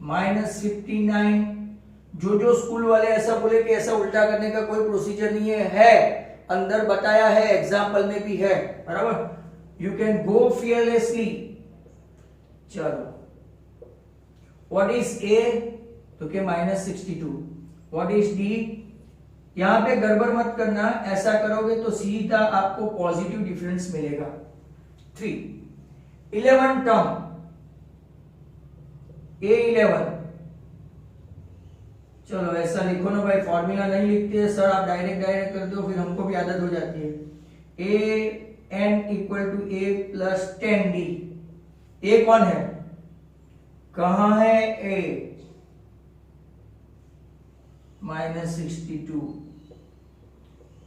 -59, जो स्कूल वाले ऐसा बोले कि ऐसा उल्टा करने का कोई प्रोसीजर नहीं है, अंदर बताया है, एग्जाम्पल में भी है, बराबर। You can go fearlessly. चलो व्हाट इज ए, तो क्या -62, व्हाट इज डी, यहां पे गड़बड़ मत करना, ऐसा करोगे तो सीधा आपको पॉजिटिव डिफरेंस मिलेगा। 3 11 टर्म A11, चलो ऐसा लिखो ना भाई, फॉर्मूला नहीं लिखते सर, आप डायरेक्ट कर दो, फिर हमको भी आदत हो जाती है। AN equal to A plus 10D। A कौन है, कहां है A, -62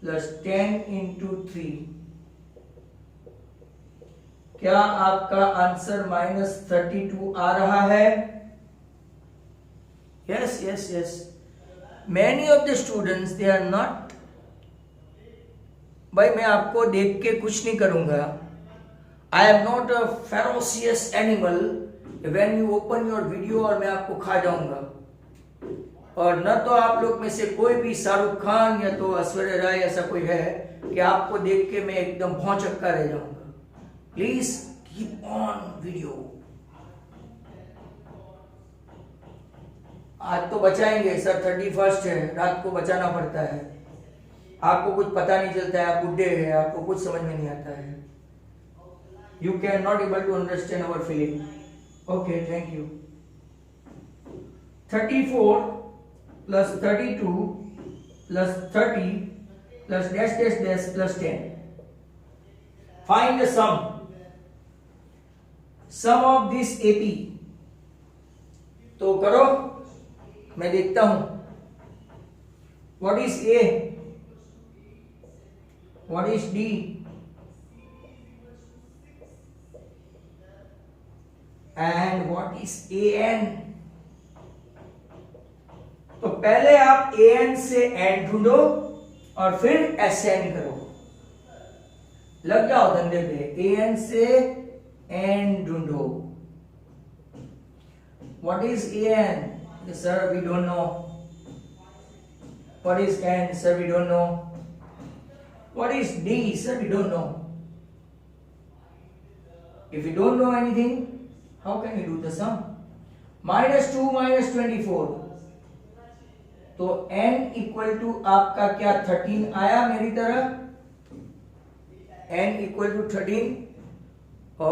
प्लस 10 इंटू 3, क्या आपका आंसर -32 आ रहा है? Yes yes yes. Many of the students they are not, भाई मैं आपको देख के कुछ नहीं करूंगा। I am not a ferocious animal when you open your video और मैं आपको खा जाऊंगा। और न तो आप लोग में से कोई भी शाहरुख खान या तो ऐश्वर्या राय ऐसा कोई है कि आपको देख के मैं एकदम भौचक्का रह जाऊंगा। Please keep on video. आज तो बचाएंगे सर, 31 है, रात को बचाना पड़ता है। आपको कुछ पता नहीं चलता है, आप बुढ़े हैं, आपको कुछ समझ में नहीं आता है। You can not able to understand our feeling. Okay, thank you. 34 plus 32 plus 30 plus dash dash dash plus 10। Find the sum of this AP। तो करो, मैं देखता हूं। What is A, what is D, and what is AN। तो पहले आप AN से N ढूंढो और फिर SN करो। लग जाओ धंधे पे। AN से N ढूंढो। What is AN? Yes, sir, we don't know. What is N? Sir, we don't know. What is D? Sir, we don't know. If you don't know anything, how can you do the sum? -2 minus 24. तो N equal to आपका क्या 13 आया मेरी तरफ? N equal to 13। हो,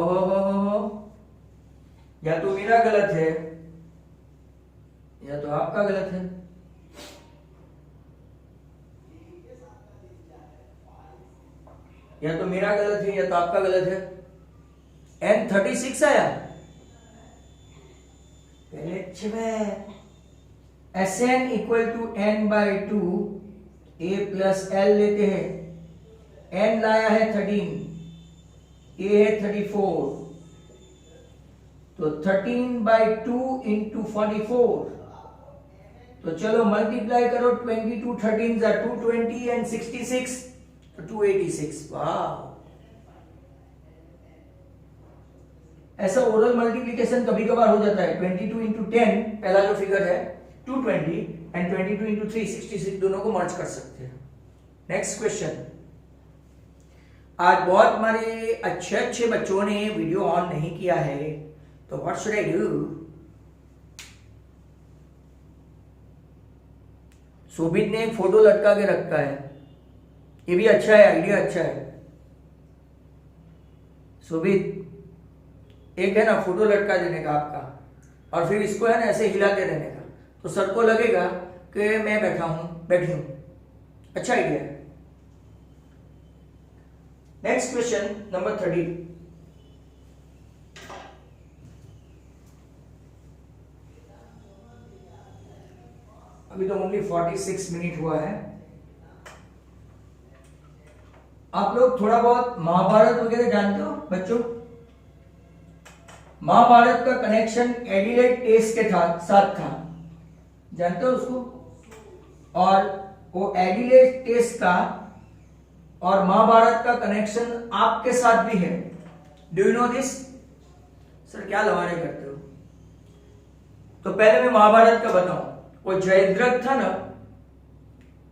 या तो मेरा गलत है या तो आपका गलत है। या तो मेरा गलत है या तो आपका गलत है। n 36 आया पहले। Sn equal to n by 2 a plus l लेते हैं। n लाया है 13, a है 34, तो 13 बाई 2 इंटू 44। तो चलो मल्टीप्लाई करो, 22 13 जा 220 एंड 66 तो 286। वाह, ऐसा ओरल मल्टीप्लिकेशन कभी कभार हो जाता है। 22 इंटू 10 पहला जो फिगर है 220 एंड 22 इंटू 3 66, दोनों को मर्ज कर सकते हैं। Next question. आज बहुत हमारे अच्छे अच्छे बच्चों ने वीडियो ऑन नहीं किया है, तो व्हाट शुड आई डू? शोभित ने एक फोटो लटका के रखा है, ये भी अच्छा है, आइडिया अच्छा है। शोभित, एक है ना फोटो लटका देने का आपका, और फिर इसको है ना ऐसे हिलाते रहने का, तो सर को लगेगा कि मैं बैठा हूं, बैठी हूं। अच्छा आइडिया है। Next question number 30। अभी तो ओनली 46 मिनट हुआ है। आप लोग थोड़ा बहुत महाभारत वगैरह जानते हो बच्चों? महाभारत का कनेक्शन एडिलेड टेस्ट के साथ था, जानते हो उसको? और वो एडिलेड टेस्ट का और महाभारत का कनेक्शन आपके साथ भी है। Do you know this? Sir क्या लवारे करते हो? तो पहले मैं महाभारत का बताऊं। वो जयद्रथ था ना,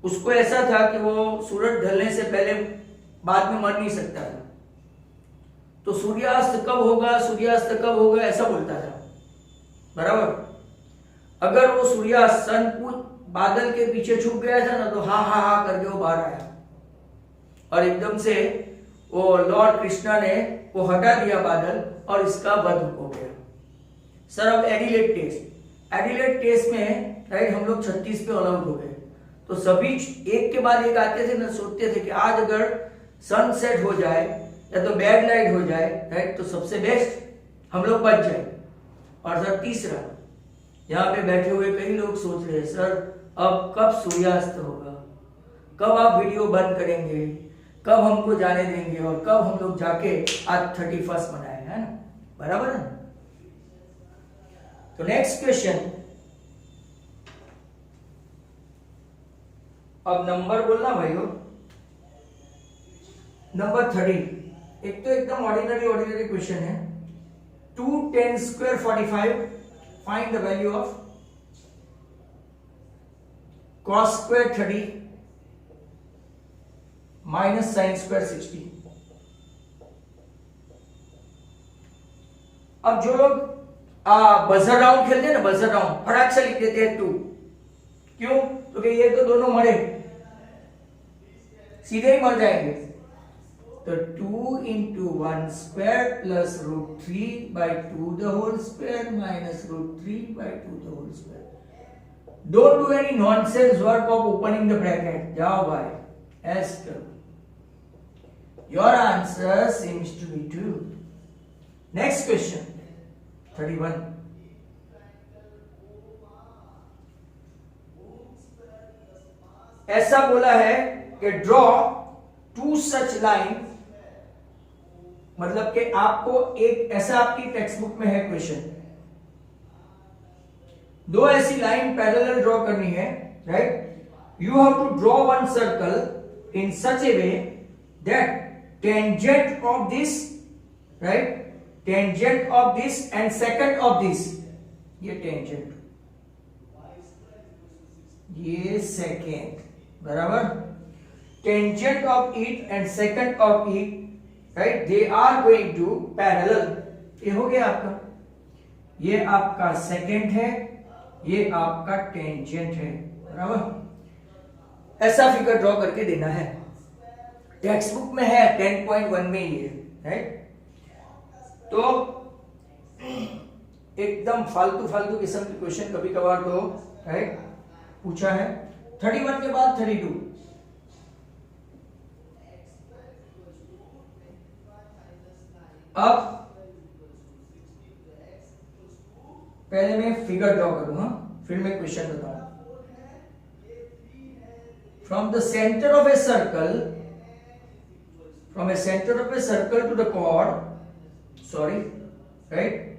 उसको ऐसा था कि वो सूरज ढलने से पहले बाद में मर नहीं सकता था, तो सूर्यास्त कब होगा, सूर्यास्त कब होगा ऐसा बोलता था, बराबर। अगर वो सूर्यास्त सन बादल के पीछे छुप गया था ना, तो हा हा हा करके वो बाहर आया, और एकदम से वो लॉर्ड कृष्णा ने वो हटा दिया बादल, और इसका वध हो गया। सर अब एडिलेड टेस्ट में राइट हम लोग 36 पे ऑल आउट हो गए, तो सभी एक के बाद एक आते थे ना, सोचते थे कि आज अगर सनसेट हो जाए या तो बैड लाइट हो जाए, राइट, तो सबसे बेस्ट हम लोग बच जाए। और सर तीसरा, यहाँ पे बैठे हुए कई लोग सोच रहे हैं सर अब कब सूर्यास्त होगा, कब आप वीडियो बंद करेंगे, कब हमको जाने देंगे, और कब हम लोग जाके आज 31 मनाए, है ना, बराबर है। तो नेक्स्ट क्वेश्चन, अब नंबर बोलना भाइयों। नंबर 30, एक तो एकदम ऑर्डिनरी क्वेश्चन है। 2 10 square 45, find the value of cos square 30 minus sine square 60। अब जो लोग बजर राउंड खेलते हैं ना, बजर राउंड फटाक से लिख देते हैं 2, क्यों? क्योंकि ये तो दोनों मरे, सीधे ही मर जाएंगे। तो 2 into 1 square plus √3 by 2 the whole square minus √3 by 2 the whole square. Don't do any nonsense work of opening the bracket, जाओ भाई एस करो। Your answer seems to be 2। Next question 31। ऐसा बोला है कि ड्रॉ 2 सच लाइन, मतलब कि आपको एक ऐसा आपकी टेक्स्ट बुक में है क्वेश्चन, 2 ऐसी लाइन पैरेलल ड्रॉ करनी है, right. You have to draw 1 circle in such a way that tangent of this, right, tangent of this and second of this, ये टेंजेंट, ये सेकेंड, बराबर, tangent of it and second of it, right, they are going to parallel. ये हो गया आपका, ये आपका second है, ये आपका टेंजेंट है, बराबर। ऐसा फिगर ड्रॉ करके देना है, टेक्स्ट बुक में है 10.1 में ये, राइट। तो एकदम फालतू किस्म के क्वेश्चन कभी कभार तो राइट पूछा है। 31 के बाद 32, अब पहले मैं फिगर ड्रॉ करूंगा, फिर मैं क्वेश्चन बताऊंगा। From the centre of a circle, from a centre of a circle to the chord, sorry, right,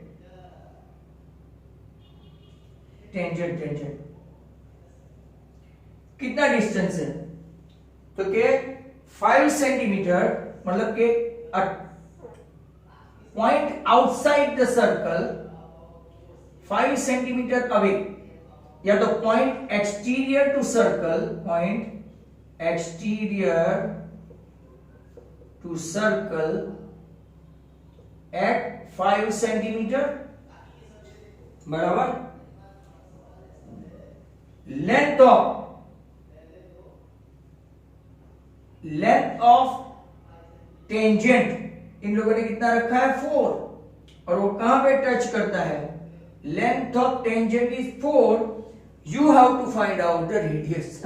tangent, tangent कितना डिस्टेंस है? तो के 5 सेंटीमीटर, मतलब के point outside the circle 5 centimetre away, या तो point exterior to circle, point exterior to circle at 5 centimetre बराबर length of tangent इन लोगों ने कितना रखा है? 4, और वो कहां पे टच करता है? Length of tangent is 4, you have to find out the radius.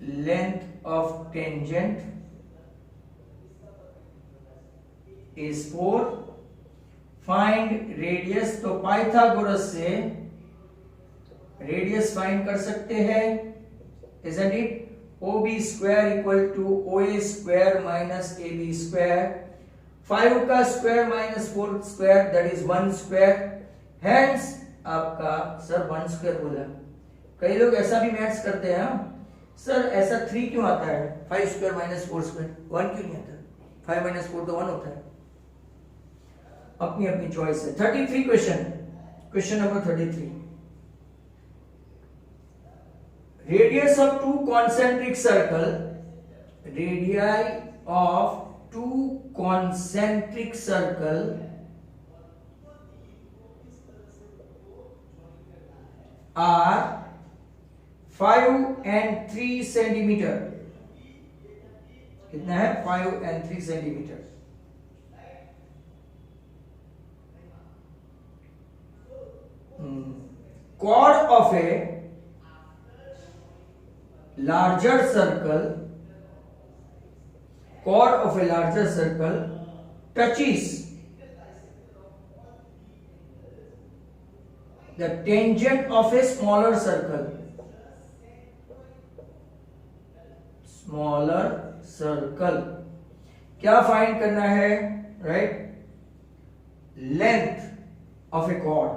Length of tangent is 4, find radius. तो पाइथागोरस से रेडियस फाइंड कर सकते हैं, isn't it? OB square equal to OA square minus AB square, 5 का square minus 4 square that is 1 square, hence आपका sir 1 square बोला। कई लोग ऐसा भी मैथ्स करते हैं, सर ऐसा 3 क्यों आता है? 5 square minus 4 square 1 क्यों नहीं आता? 5 minus 4 तो 1 होता है। अपनी अपनी चॉइस है। 33 question, question number 33। Radius of two concentric circle, radii of two concentric circle are 5 and 3 centimeter। कितना है? 5 and 3 centimeter। Chord of a larger circle, chord of a larger circle touches the tangent of a smaller circle, smaller circle। क्या find करना है? Right, length of A chord।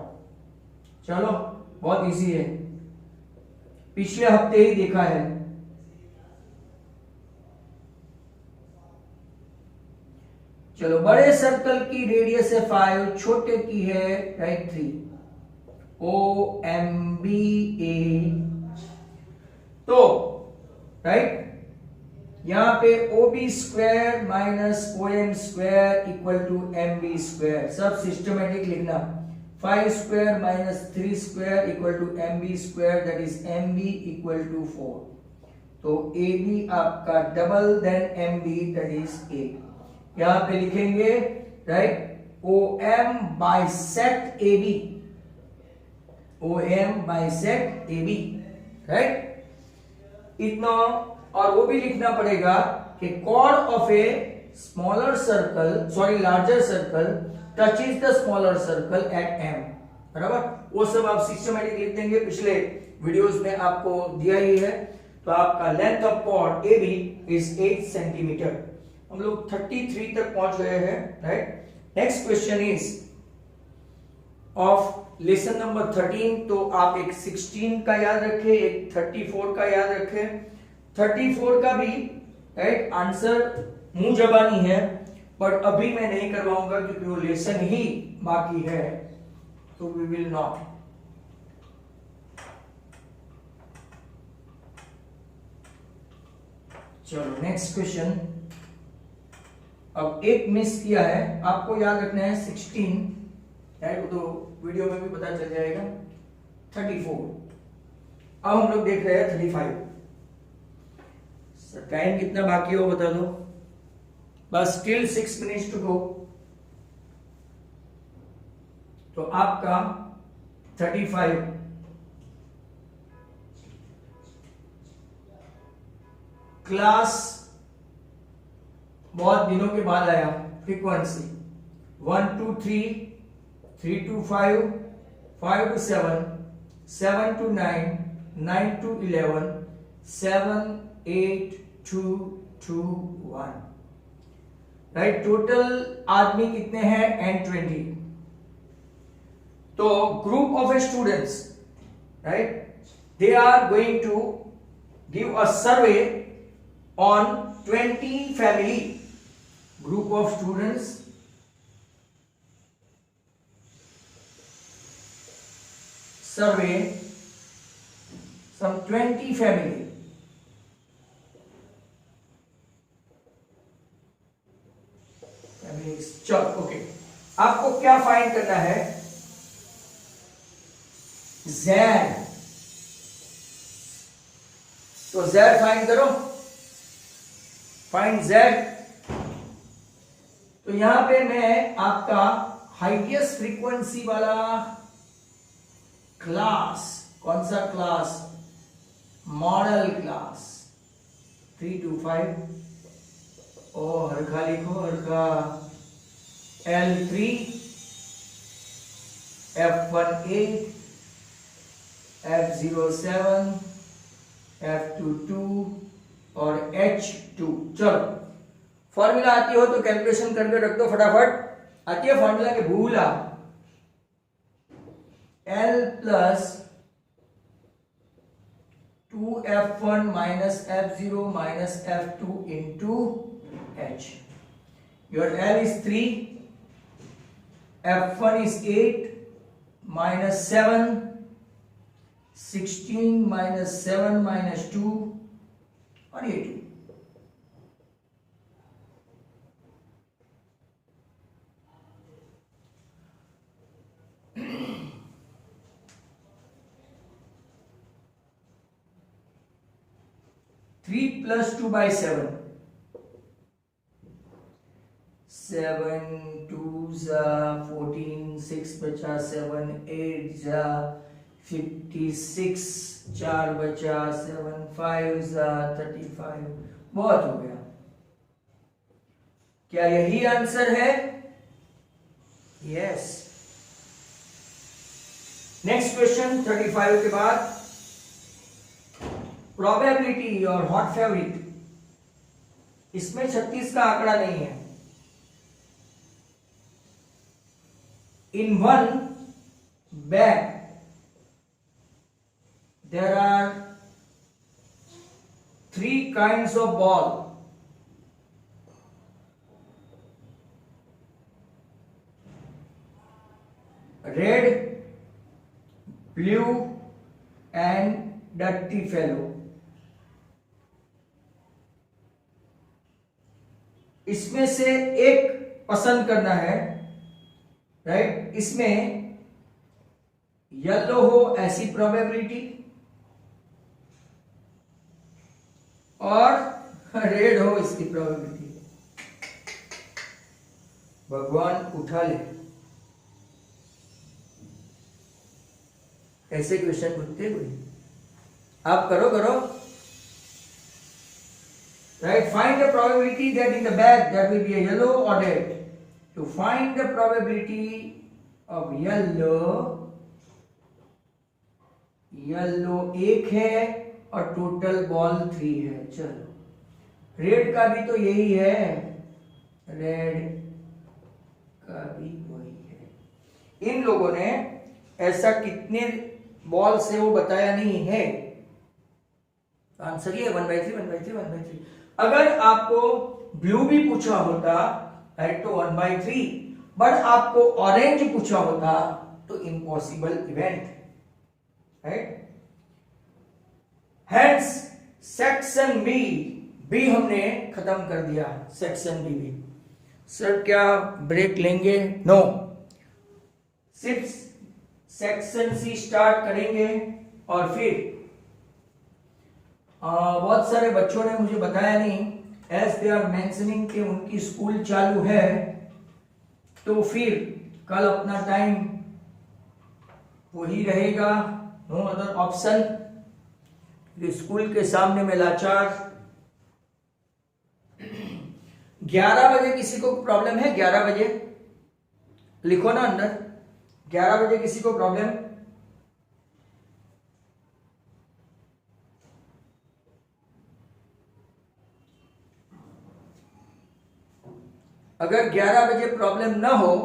चलो बहुत easy है, पिछले हफ्ते ही देखा है। चलो, बड़े सर्कल की रेडियस है 5, छोटे की है right 3, O M B A. तो राइट यहां पे O B square minus O M square equal to M B square, सब सिस्टमेटिक लिखना। 5 square minus 3 square equal to M B square, that is M B equal to 4। तो A B आपका double then M B, that is 8। यहां पे लिखेंगे right O M bisect A B, O M bisect A B, right इतना। और वो भी लिखना पड़ेगा कि chord of a smaller circle, sorry larger circle touches the smaller circle eight m, बराबर। वो सब आप सिस्टमेटिक लिख देंगे, पिछले वीडियोस में आपको दिया ही है। तो आपका length of chord A B is 8 centimetre. हम लोग 33 तक पहुंच गए हैं, right. Next question is of lesson number 13। तो आप एक 16 का याद रखें, एक 34 का याद रखें। 34 का भी राइट आंसर मुंह जबानी है, बट अभी मैं नहीं करवाऊंगा क्योंकि वो लेसन ही बाकी है, तो वी विल नॉट। चलो नेक्स्ट क्वेश्चन। अब एक मिस किया है, आपको याद रखना है 16, राइट, वो तो वीडियो में भी पता चल जाएगा। 34। अब हम लोग देख रहे हैं 35। टाइम कितना बाकी हो बता दो, बस स्टिल 6 मिनट्स टू गो। तो आपका 35 क्लास बहुत दिनों के बाद आया frequency 1 to 3, 3 to 5, 5 to 7, 7 to 9, 9 to 11, 7, 8, 2, 2, 1. Right, total आदमी कितने हैं? N20. तो group of students, right, they are going to give a survey on 20 family. Group of students survey some 20 family. families. चलो ओके, आपको क्या फाइंड करना है? Z. तो Z फाइंड करो, फाइंड Z. तो यहां पे मैं आपका हाईएस्ट फ्रीक्वेंसी वाला क्लास, कौन सा क्लास? Model class 3 to 5. ओ हरखा लिखो, हरखा L3, F18, F07, F22 और H2. चलो, फॉर्मूला आती हो तो कैलकुलेशन करके रख दो फटाफट. आती है फॉर्मूला के भूला? L plus 2F1 minus F0 minus F2 into H. Your L is 3, F1 is 8 minus 7, 16 minus 7 minus 2 और ये 2. Three plus 2 by 7. 7 2s 14, 6 बचा 7, 8 56, 4 बचा 7, 5 35. बहुत हो गया. क्या यही आंसर है? यस. नेक्स्ट क्वेश्चन 35 के बाद प्रोबेबिलिटी और हॉट फेवरिट. इसमें 36 का आंकड़ा नहीं है. In one bag there are 3 kinds of ball. Red, blue and dirty fellow. इसमें से एक पसंद करना है, राइट. इसमें येलो हो ऐसी प्रोबेबिलिटी और रेड हो इसकी प्रोबेबिलिटी. भगवान उठा ले. ऐसे क्वेश्चन पूछते कोई? आप करो करो. Right, find the probability that in the bag that will be a yellow or red. To find the probability of yellow एक है और टोटल बॉल 3 है. चलो, रेड का भी तो यही है, रेड का भी वही है. इन लोगों ने ऐसा कितने बॉल से वो बताया नहीं है. आंसर ये 1/3 1/3 1/3. अगर आपको ब्लू भी पूछा होता राइट तो 1/3, बट आपको ऑरेंज पूछा होता तो impossible event, right. Hence section B हमने खत्म कर दिया. Section B. सर क्या ब्रेक लेंगे? नो, सिर्फ सेक्शन सी स्टार्ट करेंगे. और फिर बहुत सारे बच्चों ने मुझे बताया नहीं, एज दे आर मेंशनिंग कि उनकी स्कूल चालू है, तो फिर कल अपना टाइम वही रहेगा, नो अदर ऑप्शन. स्कूल के सामने में लाचार. 11 बजे किसी को प्रॉब्लम है? 11 बजे लिखो ना अंदर, 11 बजे किसी को प्रॉब्लम? अगर 11 बजे प्रॉब्लम ना हो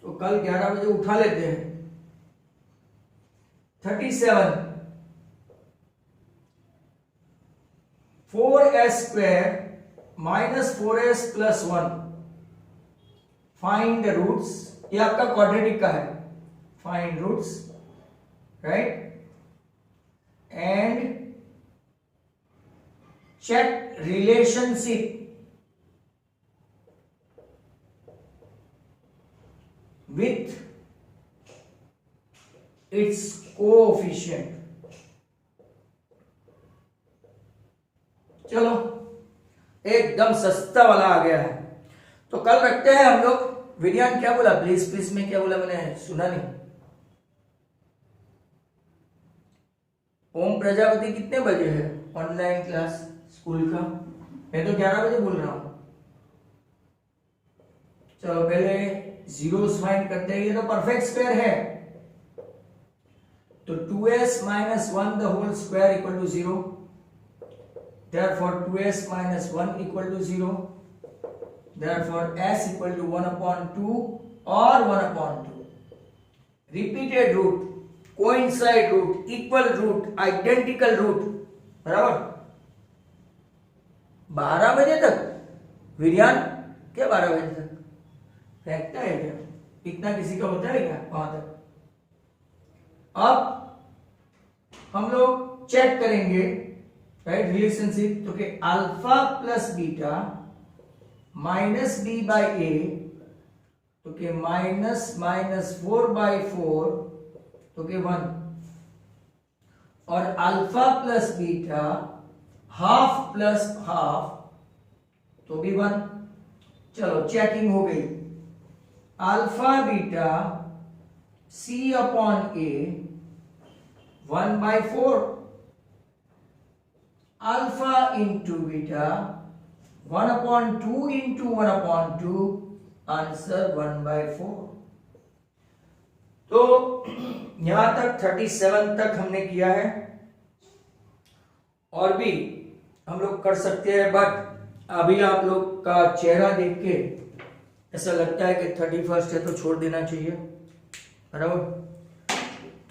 तो कल 11 बजे उठा लेते हैं। 37 4s square minus 4s plus 1 find the roots। ये आपका क्वाड्रेटिक का है। find roots, right, and check relationship with its coefficient। चलो एकदम सस्ता वाला आ गया है। तो कल रखते हैं हम लोग। विज्ञान क्या बोला? प्लीज प्लीज में क्या बोला? मैंने सुना नहीं। ओम प्रजापति कितने बजे है ऑनलाइन क्लास स्कूल का? मैं तो 11 बजे बोल रहा हूं। चलो पहले जीरोस फाइंड करते हैं। ये तो परफेक्ट स्क्वायर है, तो 2s minus 1 the whole square equal to 0। Therefore 2s minus 1 equal to 0। Therefore s equal to 1 upon 2 or 1 upon 2। Repeated root, coincide root, equal root, identical root, बराबर। 12 बजे तक विज्ञान क्या? 12 बजे तक फेंकता है क्या? इतना किसी का होता है क्या वहां तक? अब हम लोग चेक करेंगे, राइट, रिलेशनशिप। तो कि alpha plus beta minus B by A, तो कि माइनस माइनस 4/4, तो कि 1, और alpha plus beta half plus half, तो भी 1। चलो चेकिंग हो गई। Alpha beta c upon a 1/4, alpha into beta 1/2 into 1/2, answer 1/4। तो यहां तक 37 तक हमने किया है, और भी हम लोग कर सकते हैं, बट अभी आप लोग का चेहरा देख के ऐसा लगता है कि 31 है तो छोड़ देना चाहिए, बराबर।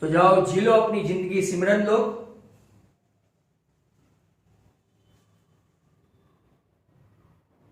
तो जाओ जी लो अपनी जिंदगी, सिमरन लो।